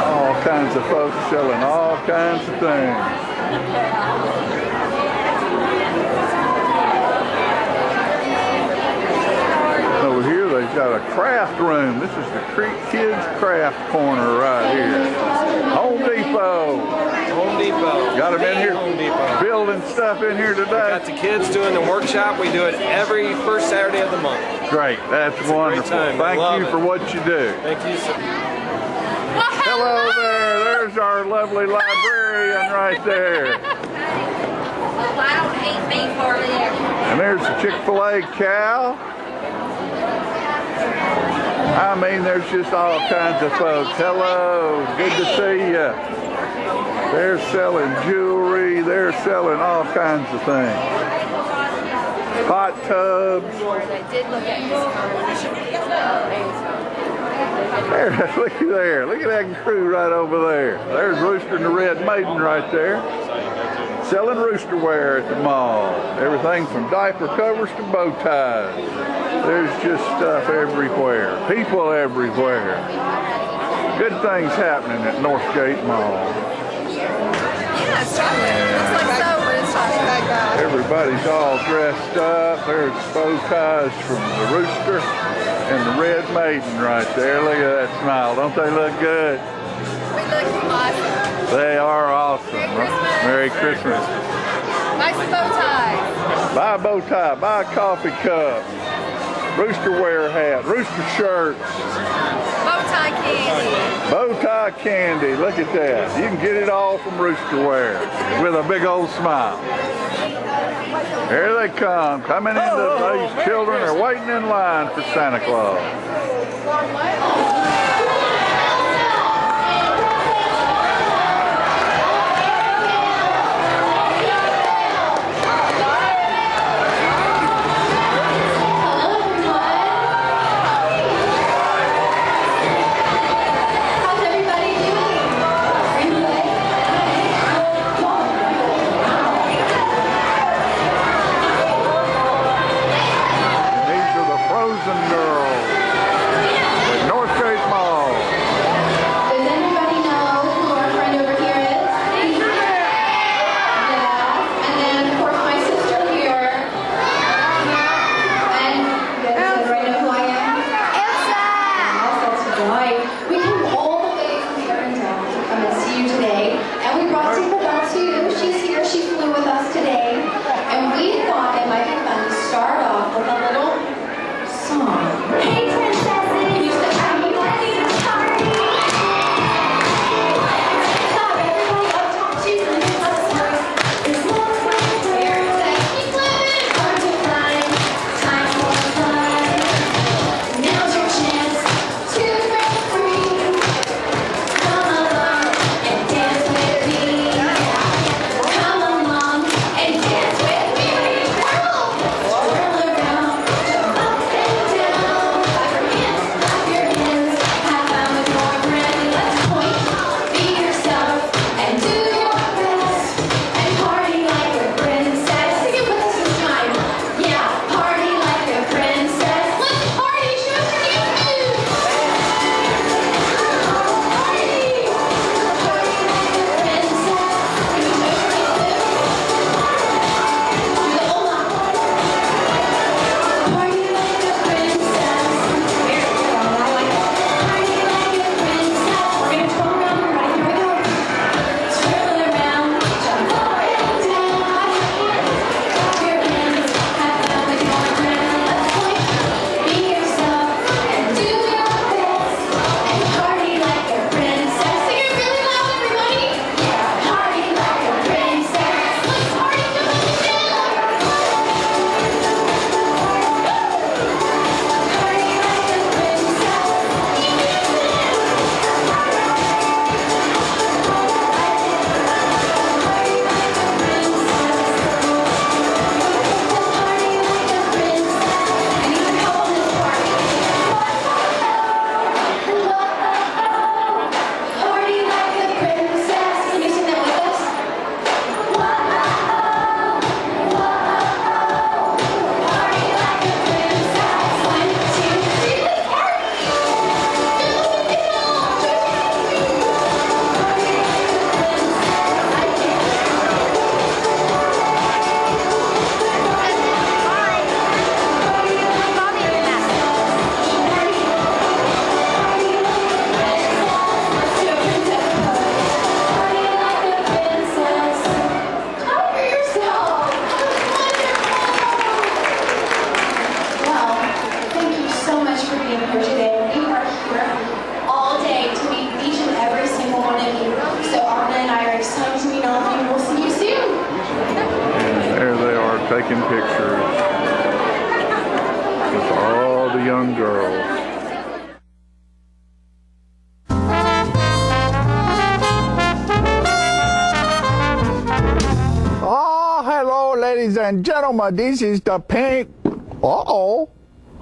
All kinds of folks selling all kinds of things. Over here they've got a craft room. This is the Kids Craft Corner right here. Home Depot. Home Depot. Got them in here Home Depot. building stuff in here today. We got the kids doing the workshop. We do it every first Saturday of the month. Great. That's wonderful. Thank you for what you do. Thank you, sir. Hello there. There's our lovely librarian right there. Well, I don't eat meat hardly ever. And there's the Chick-fil-A cow. I mean, there's just all kinds of folks. Hello, good to see you. They're selling jewelry. They're selling all kinds of things. Hot tubs. There, look there. Look at that crew right over there. There's Rooster and the Red Maiden right there. Selling rooster wear at the mall. Everything from diaper covers to bow ties. There's just stuff everywhere. People everywhere. Good things happening at Northgate Mall. Yeah, it's chocolate. Looks like so, but it's chocolate. Everybody's all dressed up. There's bow ties from the Rooster and the Red Maiden right there. Look at that smile. Don't they look good? We look awesome. They are awesome. Merry Christmas. Buy some bow ties. Buy a bow tie. Buy a coffee cup. Rooster wear hat. Rooster shirts. Bow tie candy. Bow tie candy. Look at that. You can get it all from Rooster wear with a big old smile. Here they come. Coming into these children are waiting in line for Santa Claus. taking pictures with all the young girls. Oh, hello, ladies and gentlemen. This is the paint. Uh-oh.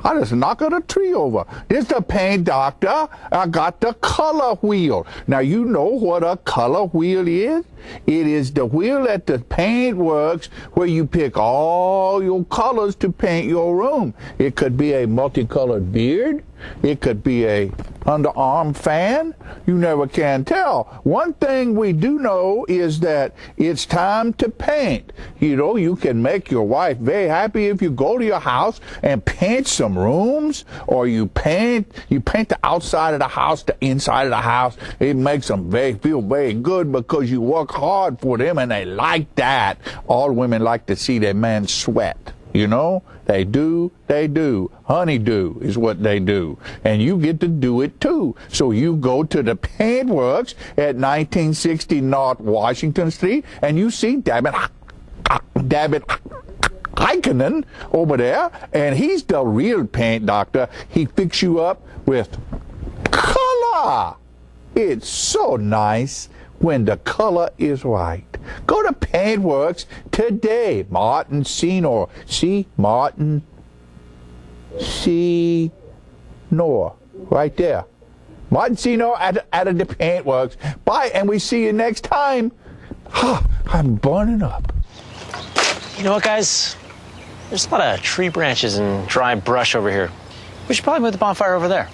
I just knocked a tree over. This is the paint doctor. I got the color wheel. Now, you know what a color wheel is? It is the wheel at the paint works where you pick all your colors to paint your room. It could be a multicolored beard. It could be a underarm fan. You never can tell. One thing we do know is that it's time to paint. You know, you can make your wife very happy if you go to your house and paint some rooms, or you paint the outside of the house, the inside of the house. It makes them feel very good because you work hard for them and they like that. All women like to see their man sweat. You know, they do. Honeydew is what they do. And you get to do it too. So you go to the Paintworks at 1960 North Washington Street and you see David Heikkinen over there, and he's the real paint doctor. He fixes you up with color. It's so nice when the color is right. Go to Paintworks today. Martin Senor. See? Martin Senor. Right there. Martin Senor at the Paintworks. Bye, and we see you next time. I'm burning up. You know what, guys? There's a lot of tree branches and dry brush over here. We should probably move the bonfire over there.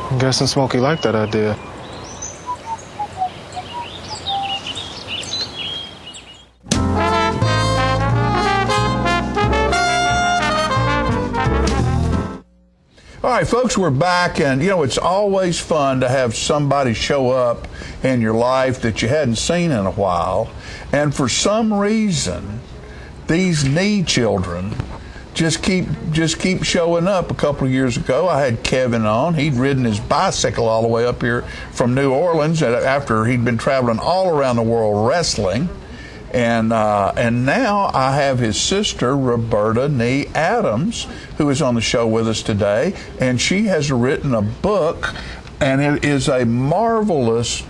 I'm guessing Smokey liked that idea. All right, folks, we're back, and, you know, it's always fun to have somebody show up in your life that you hadn't seen in a while, and for some reason, these knee children just keep showing up. A couple of years ago, I had Kevin on. He'd ridden his bicycle all the way up here from New Orleans after he'd been traveling all around the world wrestling. And now I have his sister, Roberta Nee Adams, who is on the show with us today. And she has written a book, and it is a marvelous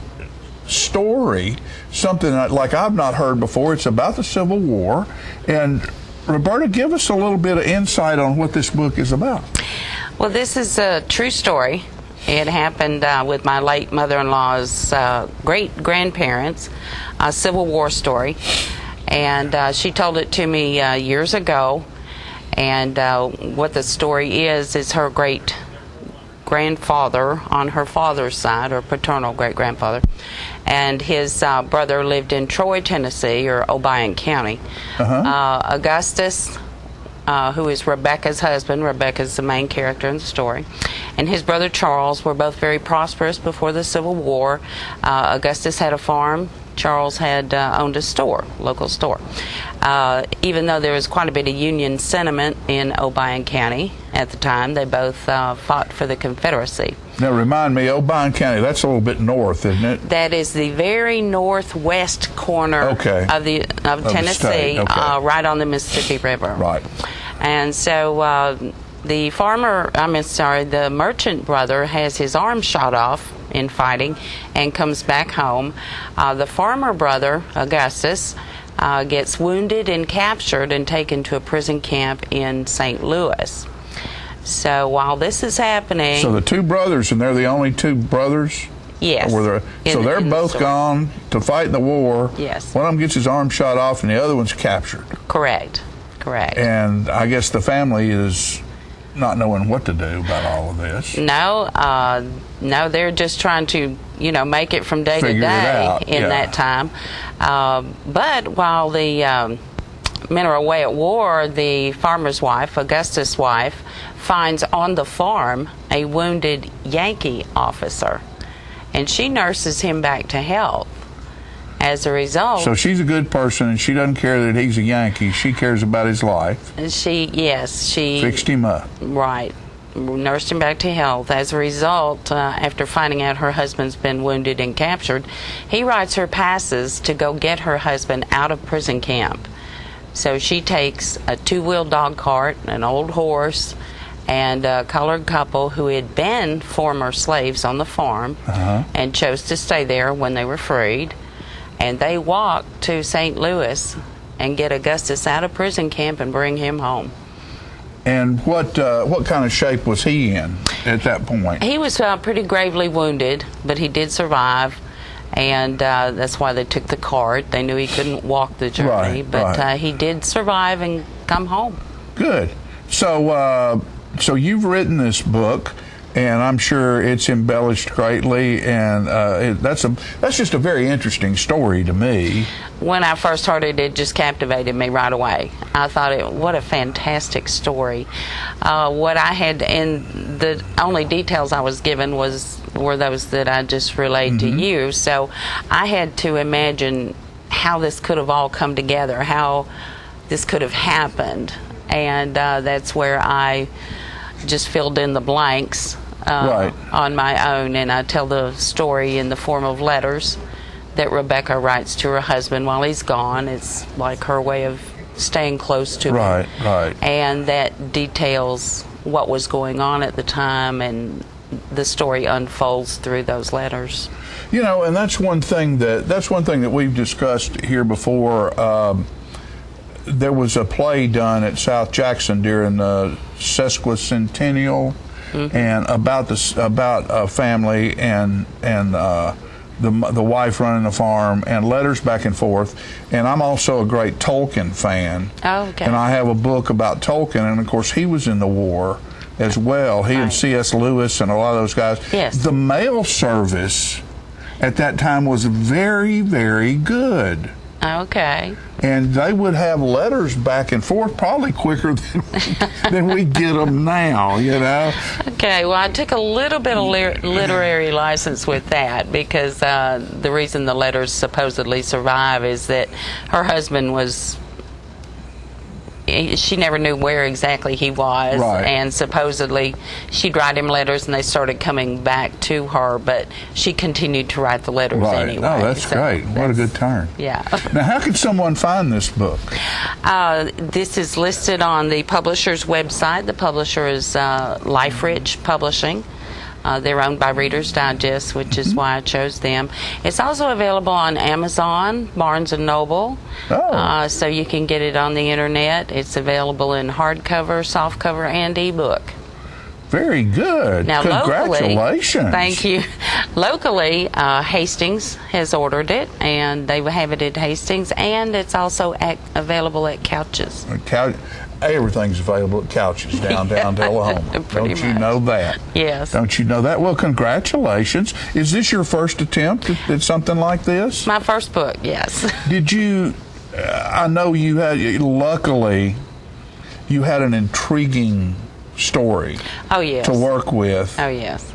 story, something like I've not heard before. It's about the Civil War. And Roberta, give us a little bit of insight on what this book is about. Well, this is a true story. It happened with my late mother-in-law's great-grandparents, a Civil War story. And she told it to me years ago. And what the story is her great-grandfather on her father's side, or paternal great-grandfather, and his brother lived in Troy, Tennessee, or Obion County. Augustus, who is Rebecca's husband. Rebecca's the main character in the story. And his brother Charles were both very prosperous before the Civil War. Augustus had a farm. Charles had owned a store, local store. Even though there was quite a bit of Union sentiment in Obion County at the time, they both fought for the Confederacy. Now, remind me, Obion County, that's a little bit north, isn't it? That is the very northwest corner of Tennessee, right on the Mississippi River. Right. And so the merchant brother has his arm shot off in fighting and comes back home. The farmer brother, Augustus, gets wounded and captured and taken to a prison camp in St. Louis. So while this is happening... So the two brothers, and they're the only two brothers? Yes. So they're both gone to fight in the war. Yes. One of them gets his arm shot off and the other one's captured. Correct. And I guess the family is not knowing what to do about all of this. No, they're just trying to, make it from day to day in that time. But while the men are away at war, the farmer's wife, Augustus' wife, finds on the farm a wounded Yankee officer, and she nurses him back to health. As a result... So she's a good person, and she doesn't care that he's a Yankee. She cares about his life. She fixed him up. Right. Nursed him back to health. As a result, after finding out her husband's been wounded and captured, he writes her passes to go get her husband out of prison camp. So she takes a two-wheel dog cart, an old horse, and a colored couple who had been former slaves on the farm and chose to stay there when they were freed. And they walked to St. Louis and get Augustus out of prison camp and bring him home. And what kind of shape was he in at that point? He was pretty gravely wounded, but he did survive. And that's why they took the cart. They knew he couldn't walk the journey, but he did survive and come home. Good. So, so you've written this book, and I'm sure it's embellished greatly, and that's just a very interesting story to me. When I first heard it, it just captivated me right away. I thought, what a fantastic story. What I had, and the only details I was given were those that I just relayed to you. So I had to imagine how this could have all come together, how this could have happened, and that's where I just filled in the blanks on my own, and I tell the story in the form of letters that Rebecca writes to her husband while he's gone. It's like her way of staying close to him. Right. And that details what was going on at the time, and the story unfolds through those letters. You know, and that's one thing that we've discussed here before. There was a play done at South Jackson during the sesquicentennial, and about a family and the wife running the farm, and letters back and forth. And I'm also a great Tolkien fan. Oh, okay. And I have a book about Tolkien, and of course he was in the war as well. He and C.S. Lewis and a lot of those guys. Yes. The mail service at that time was very, very good. Okay. And they would have letters back and forth probably quicker than we get them now, you know. Okay, well, I took a little bit of literary license with that, because the reason the letters supposedly survive is that her husband was... She never knew where exactly he was, and supposedly she'd write him letters and they started coming back to her, but she continued to write the letters anyway. Oh, that's great. What a good turn. Yeah. Now, how could someone find this book? This is listed on the publisher's website. The publisher is Life Rich Publishing. They're owned by Reader's Digest, which is why I chose them. It's also available on Amazon, Barnes & Noble, so you can get it on the internet. It's available in hardcover, softcover, and ebook. Very good. Now, congratulations. Thank you. Locally, Hastings has ordered it, and they have it at Hastings, and it's also available at Couches. Everything's available at Couches downtown Tullahoma. Don't you know that? Yes. Don't you know that? Well, congratulations. Is this your first attempt at something like this? My first book, yes. Did you, I know you had, luckily, you had an intriguing story to work with. Oh, yes.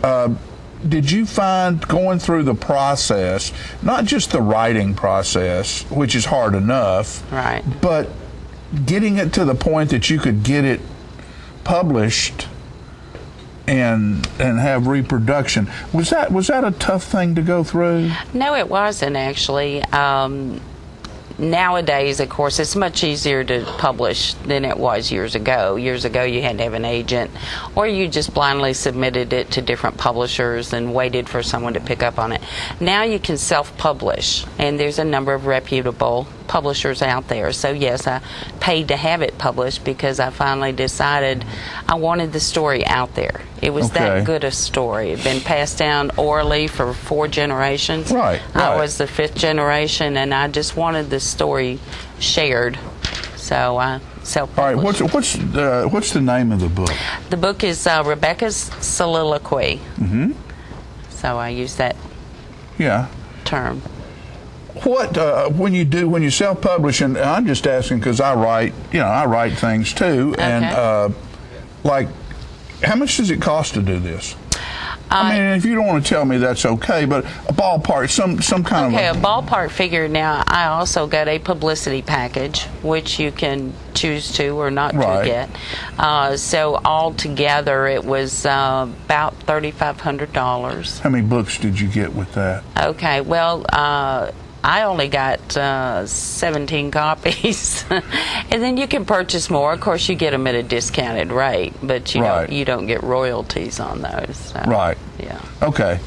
Did you find going through the process, not just the writing process, which is hard enough, but getting it to the point that you could get it published and have reproduction, was that a tough thing to go through? No, it wasn't actually. Nowadays, of course, it's much easier to publish than it was years ago. Years ago, you had to have an agent, or you just blindly submitted it to different publishers and waited for someone to pick up on it. Now you can self-publish, and there's a number of reputable publishers out there. So yes, I paid to have it published because I finally decided I wanted the story out there. It was that good a story. It had been passed down orally for 4 generations. I was the 5th generation, and I just wanted the story shared. So I self-published. All right, what's the name of the book? The book is Rebecca's Soliloquy. So I use that term. What when you self-publish, and I'm just asking because I write things too, and like, how much does it cost to do this? I mean, if you don't want to tell me, that's okay, but a ballpark, some kind Okay, of a ballpark figure. Now, I also got a publicity package, which you can choose to or not to get. So altogether, it was about $3,500. How many books did you get with that? Okay, well, I only got 17 copies, and then you can purchase more. Of course, you get them at a discounted rate, but you don't get royalties on those. So, right. Yeah. Okay.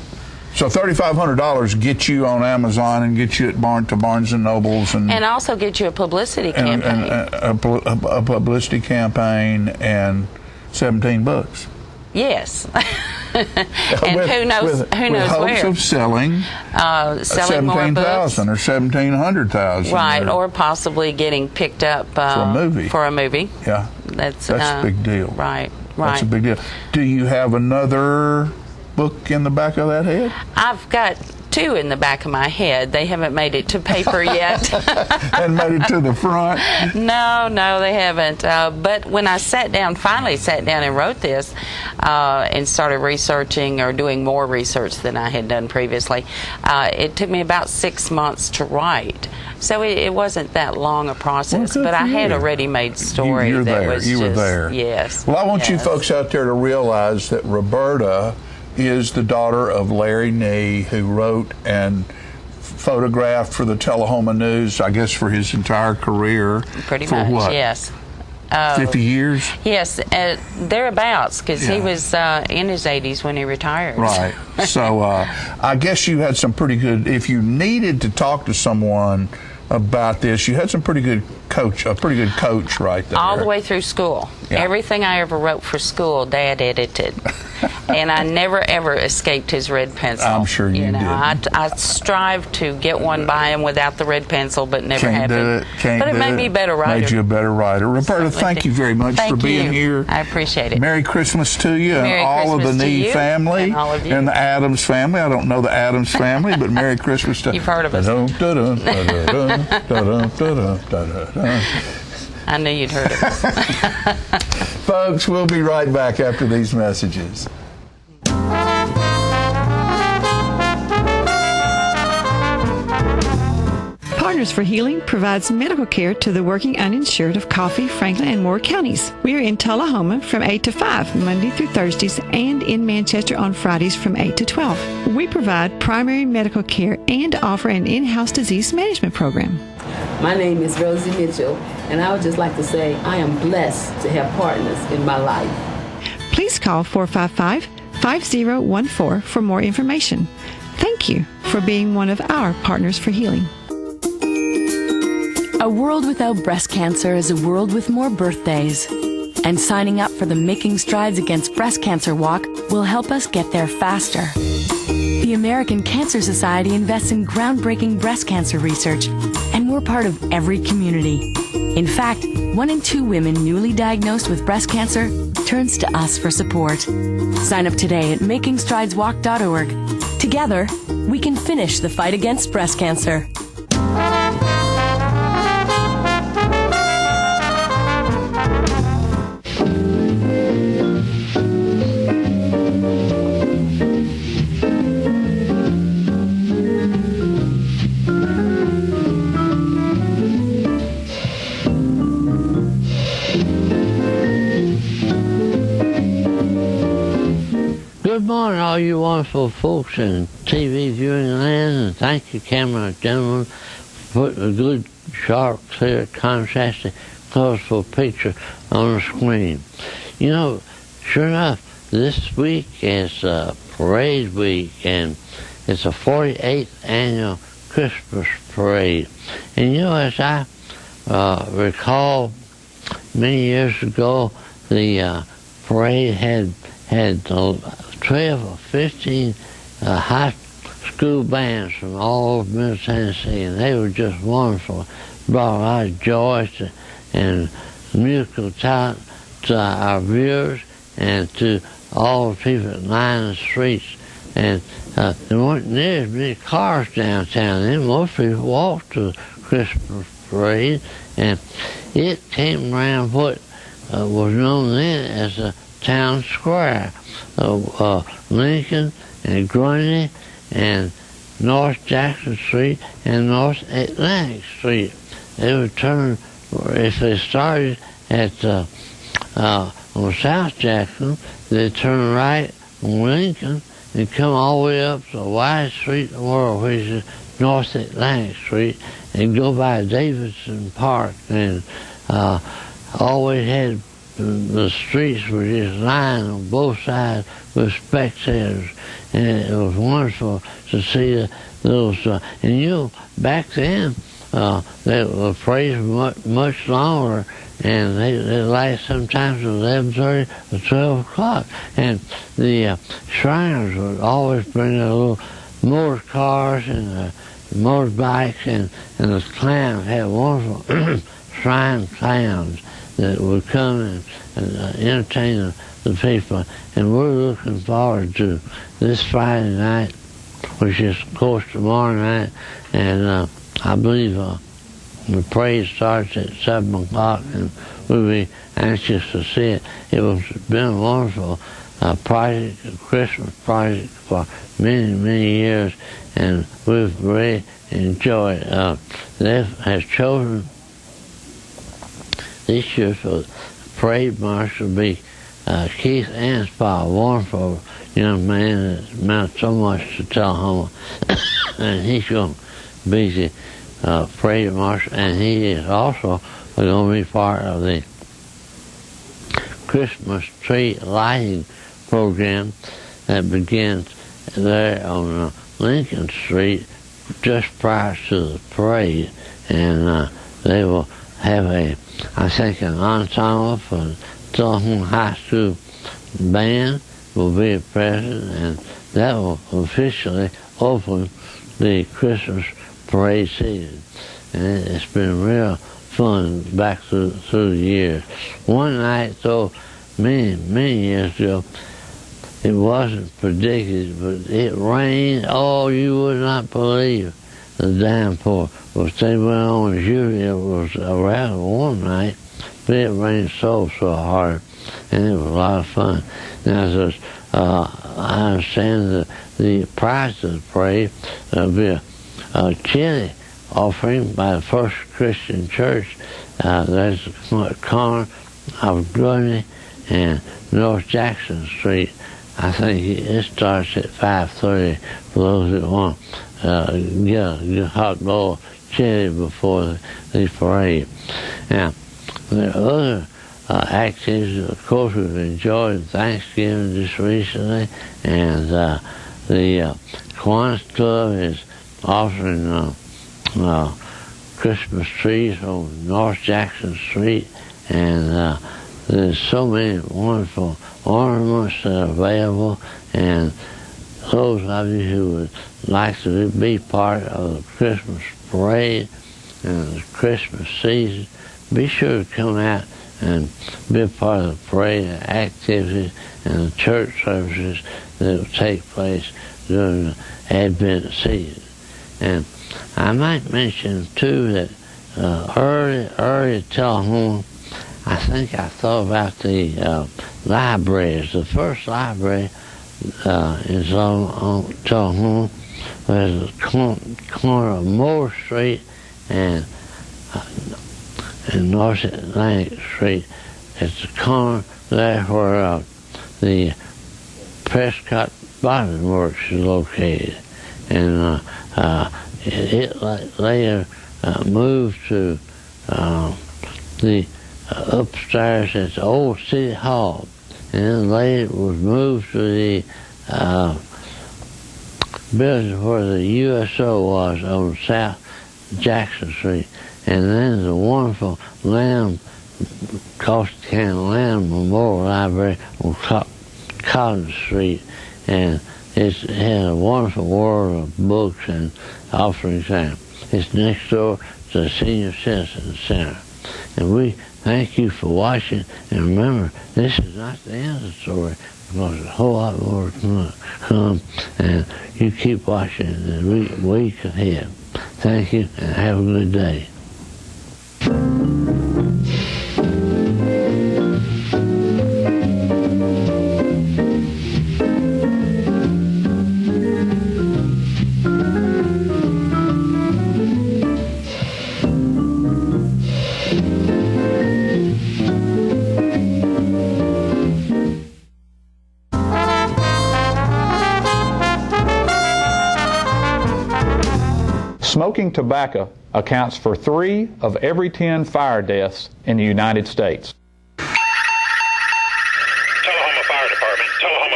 So $3,500 gets you on Amazon and gets you at Barnes and Nobles and also get you a publicity campaign. A publicity campaign and 17 books. Yes. And who knows with where? Hopes of selling more books. or 1,700,000. Right, or possibly getting picked up for a movie. Yeah. That's a big deal. Right. That's a big deal. Do you have another book in the back of that head? I've got 2 in the back of my head. They haven't made it to paper yet. And made it to the front? No, they haven't. But when I finally sat down and wrote this and started researching or doing more research than I had done previously, it took me about 6 months to write. So it wasn't that long a process, but I had a ready-made story. You were there. Yes. Well, I want you folks out there to realize that Roberta is the daughter of Larry Nee, who wrote and photographed for the Tullahoma News, I guess, for his entire career. Pretty for much, what? yes. 50 years? Yes, thereabouts, because he was in his 80s when he retired. Right. So I guess you had some pretty good, if you needed to talk to someone about this, you had a pretty good coach right there. All the way through school. Yeah. Everything I ever wrote for school, Dad edited. And I never, ever escaped his red pencil. I'm sure you did. I strived to get one by him without the red pencil, but never happened. But it made me a better writer. Made you a better writer. Roberta, thank you very much for being here. I appreciate it. Merry Christmas to you and all of the Nee family and all of you. And the Adams family. I don't know the Adams family, but Merry Christmas to You've heard of us. I knew you'd heard of us. Folks, we'll be right back after these messages. Partners for Healing provides medical care to the working uninsured of Coffee, Franklin, and Moore counties. We are in Tullahoma from 8 to 5, Monday through Thursdays, and in Manchester on Fridays from 8 to 12. We provide primary medical care and offer an in-house disease management program. My name is Rosie Mitchell, and I would just like to say I am blessed to have partners in my life. Please call 455-5014 for more information. Thank you for being one of our Partners for Healing. A world without breast cancer is a world with more birthdays. And signing up for the Making Strides Against Breast Cancer Walk will help us get there faster. The American Cancer Society invests in groundbreaking breast cancer research, and we're part of every community. In fact, 1 in 2 women newly diagnosed with breast cancer turns to us for support. Sign up today at makingstrideswalk.org. Together, we can finish the fight against breast cancer. Good morning, all you wonderful folks in TV viewing land, and thank you, camera gentlemen, for putting a good, sharp, clear, contrasting, colorful picture on the screen. You know, sure enough, this week is Parade Week, and it's a 48th annual Christmas parade. And you know, as I recall, many years ago, the parade had 12 or 15 high school bands from all over Middle Tennessee, and they were just wonderful. Brought a lot of joy and musical talent to our viewers and to all the people that line the streets. And there weren't near as many cars downtown then. Most people walked to the Christmas parade, and it came around what was known then as the town square of Lincoln and Grundy and North Jackson Street and North Atlantic Street. They would turn, if they started at on South Jackson, they'd turn right on Lincoln and come all the way up to a wide street in the world, which is North Atlantic Street, and go by Davidson Park, and always had the streets were just lined on both sides with spectators, and it was wonderful to see those. And back then, the parades were much longer, and they last sometimes 11:30 or 12 o'clock. And the Shriners would always bring their little motor cars and motorbikes, and the clowns had wonderful shrine clowns that would come and entertain the people. And we're looking forward to this Friday night, which is, of course, tomorrow night. And I believe the parade starts at 7 o'clock, and we'll be anxious to see it. It was been a wonderful project, a Christmas project for many, many years, and we've really enjoyed it. They have chosen this year for the parade marshal to be Keith Anspaugh, a wonderful young man that meant so much to Tullahoma. And he's going to be the parade marshal, and he is also going to be part of the Christmas tree lighting program that begins there on Lincoln Street just prior to the parade. And they will have I think an ensemble for the Tullahoma High School band will be present, and that will officially open the Christmas parade season. And it's been real fun back through the years. One night, though, many years ago, it wasn't predicted, but it rained. Oh, you would not believe the downpour. Well, they went on as usually. It was a rather warm night, but it rained so hard, and it was a lot of fun. Now, I understand the prize of the parade will be a chili offering by the First Christian Church. That's the corner of Grundy and North Jackson Street. I think it starts at 5:30 for those that want get a hot bowl of chili before the parade. Now, there are other activities. Of course, we've enjoyed Thanksgiving just recently, and the Kiwanis Club is offering Christmas trees on North Jackson Street, and there's so many wonderful ornaments that are available, and those of you who would like to be part of the Christmas parade and the Christmas season, be sure to come out and be a part of the parade and activities and the church services that will take place during the Advent season. And I might mention, too, that early Tullahoma, I think I thought about the libraries. The first library is on Tullahoma. There's the corner of Moore Street and North Atlantic Street. It's the corner there where the Prescott Bottling Works is located. And it later moved to the upstairs at the old City Hall, and then later it was moved to the building where the USO was on South Jackson Street, and then the wonderful Costa County Land Memorial Library on Cotton Street, and it has a wonderful world of books and offerings there. It's next door to the Senior Citizen Center. And we thank you for watching, and remember, this is not the end of the story, because there's a whole lot more to come, and you keep watching the week ahead. Thank you, and have a good day. Smoking tobacco accounts for 3 of every 10 fire deaths in the United States. Tullahoma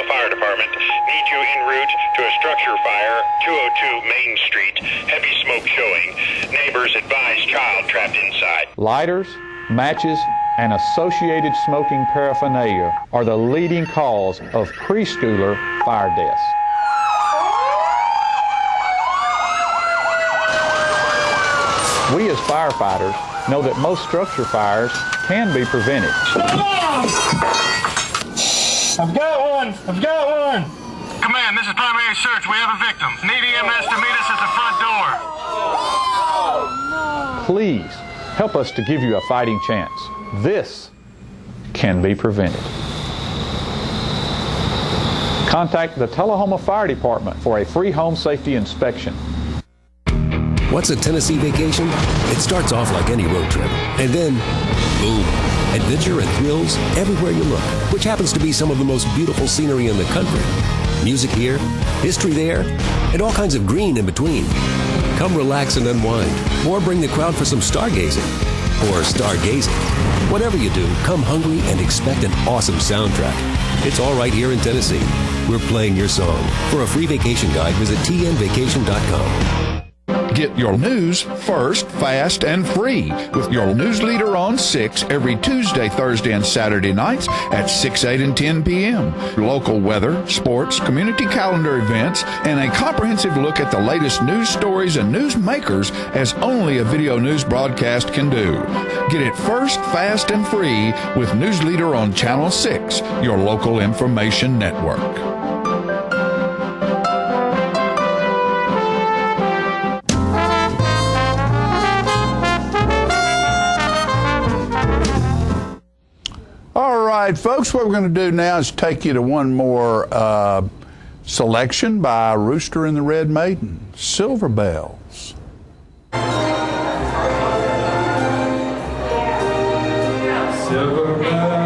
Fire Department. Need you en route to a structure fire, 202 Main Street. Heavy smoke showing. Neighbors advise child trapped inside. Lighters, matches, and associated smoking paraphernalia are the leading cause of preschooler fire deaths. We as firefighters know that most structure fires can be prevented. I've got one! Command, this is primary search. We have a victim. Need EMS to meet us at the front door. Please help us to give you a fighting chance. This can be prevented. Contact the Tullahoma Fire Department for a free home safety inspection. What's a Tennessee vacation? It starts off like any road trip, and then, boom, adventure and thrills everywhere you look, which happens to be some of the most beautiful scenery in the country. Music here, history there, and all kinds of green in between. Come relax and unwind, or bring the crowd for some stargazing, or stargazing. Whatever you do, come hungry and expect an awesome soundtrack. It's all right here in Tennessee. We're playing your song. For a free vacation guide, visit tnvacation.com. Get your news first, fast, and free with your news leader on 6 every Tuesday, Thursday, and Saturday nights at 6, 8, and 10 p.m. Local weather, sports, community calendar events, and a comprehensive look at the latest news stories and news makers as only a video news broadcast can do. Get it first, fast, and free with News Leader on Channel 6, your local information network. All right, folks, what we're going to do now is take you to one more selection by Rooster and the Red Maiden, Silver Bells. Silver bells.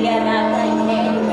Yeah,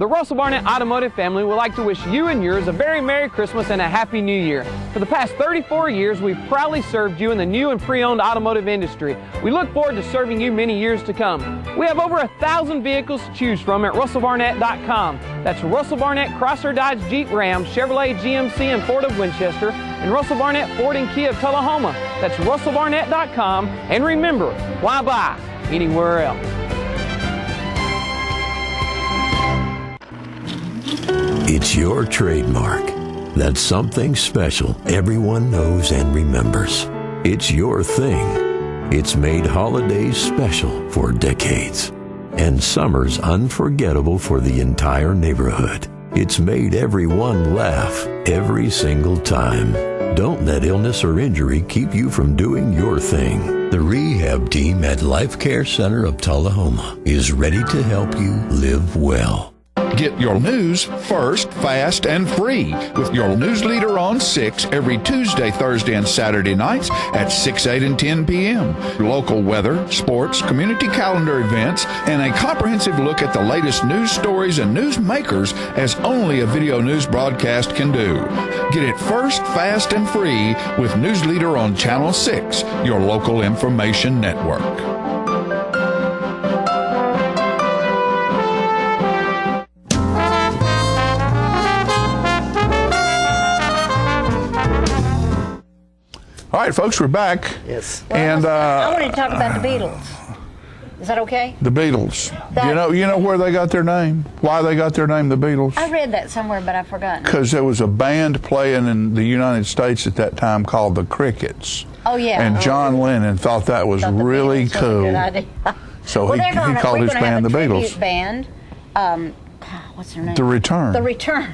The Russell Barnett Automotive family would like to wish you and yours a very Merry Christmas and a Happy New Year. For the past 34 years, we've proudly served you in the new and pre-owned automotive industry. We look forward to serving you many years to come. We have over 1,000 vehicles to choose from at russellbarnett.com. That's Russell Barnett Chrysler, Dodge, Jeep, Ram, Chevrolet, GMC, and Ford of Winchester, and Russell Barnett Ford and Kia of Tullahoma. That's russellbarnett.com. And remember, why buy anywhere else? It's your trademark. That's something special everyone knows and remembers. It's your thing. It's made holidays special for decades and summers unforgettable for the entire neighborhood. It's made everyone laugh every single time. Don't let illness or injury keep you from doing your thing. The rehab team at Life Care Center of Tullahoma is ready to help you live well. Get your news first, fast, and free with your news leader on 6 every Tuesday, Thursday, and Saturday nights at 6, 8, and 10 p.m. Local weather, sports, community calendar events, and a comprehensive look at the latest news stories and news makers as only a video news broadcast can do. Get it first, fast, and free with News Leader on Channel 6, your local information network. All right, folks, we're back. Yes. And I want to talk about the Beatles. Is that okay? The Beatles. You know where they got their name? Why they got their name, the Beatles? I read that somewhere, but I forgot. Because there was a band playing in the United States at that time called the Crickets. Oh, yeah. And John Lennon thought that was really cool. Good idea. So well, he called his band the Beatles. Band. What's their name? The Return. The Return.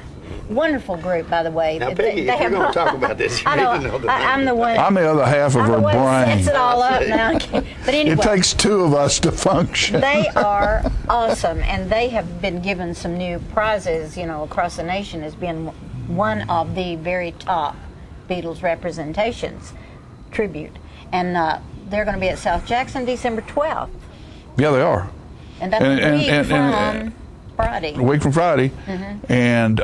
Wonderful group, by the way. Now, Peggy, if you're going to talk about this, you need to know the name. I'm the one. I'm the other half of her brain. Sets it all up now. But anyway, it takes two of us to function. They are awesome, and they have been given some new prizes, across the nation as being one of the very top Beatles representations, tribute. And they're going to be at South Jackson December 12th. Yeah, they are. And that's a week from Friday. A week from Friday. Mm-hmm. And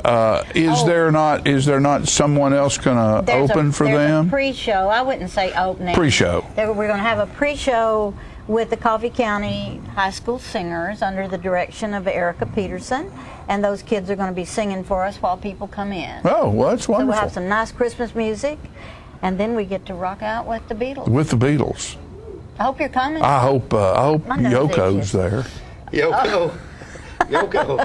is there not someone else going to open for them? There's a pre-show. I wouldn't say opening. Pre-show. We're going to have a pre-show with the Coffee County High School Singers under the direction of Erica Peterson. And those kids are going to be singing for us while people come in. Oh, well, that's wonderful. So we'll have some nice Christmas music. And then we get to rock out with the Beatles. With the Beatles. I hope you're coming. I hope Yoko's there. Yoko. Yoko.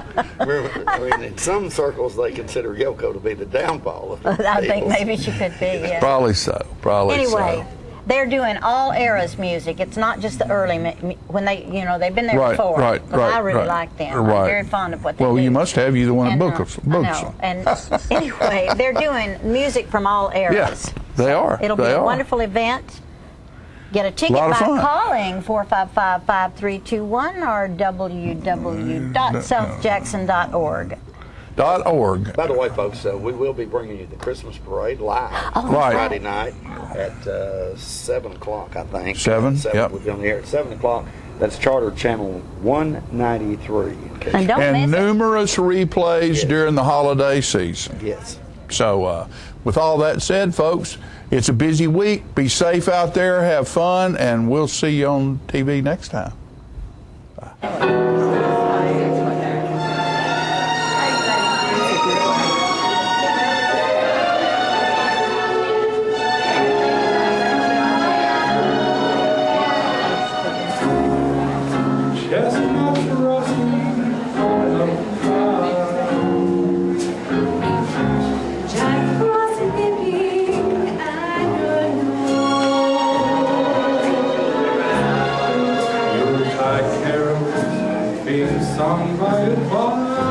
I mean, in some circles, they consider Yoko to be the downfall of the Beatles. I think maybe she could be, yeah. Probably so. Anyway, they're doing all eras music. It's not just the early, when they've been there before. Right. I really like them. I'm very fond of what they do. Well, you must have. You're the one that books them. And anyway, they're doing music from all eras. Yeah, they are. It'll be a wonderful event. Get a ticket by calling 455-5321 or www.southjackson.org. By the way, folks, we will be bringing you the Christmas parade live Friday night at 7 o'clock, I think. 7? Yep. We'll be on the air at 7 o'clock. That's Charter Channel 193. And numerous replays during the holiday season. Yes. So, with all that said, folks, it's a busy week. Be safe out there, have fun, and we'll see you on TV next time. Bye. Sung by a choir.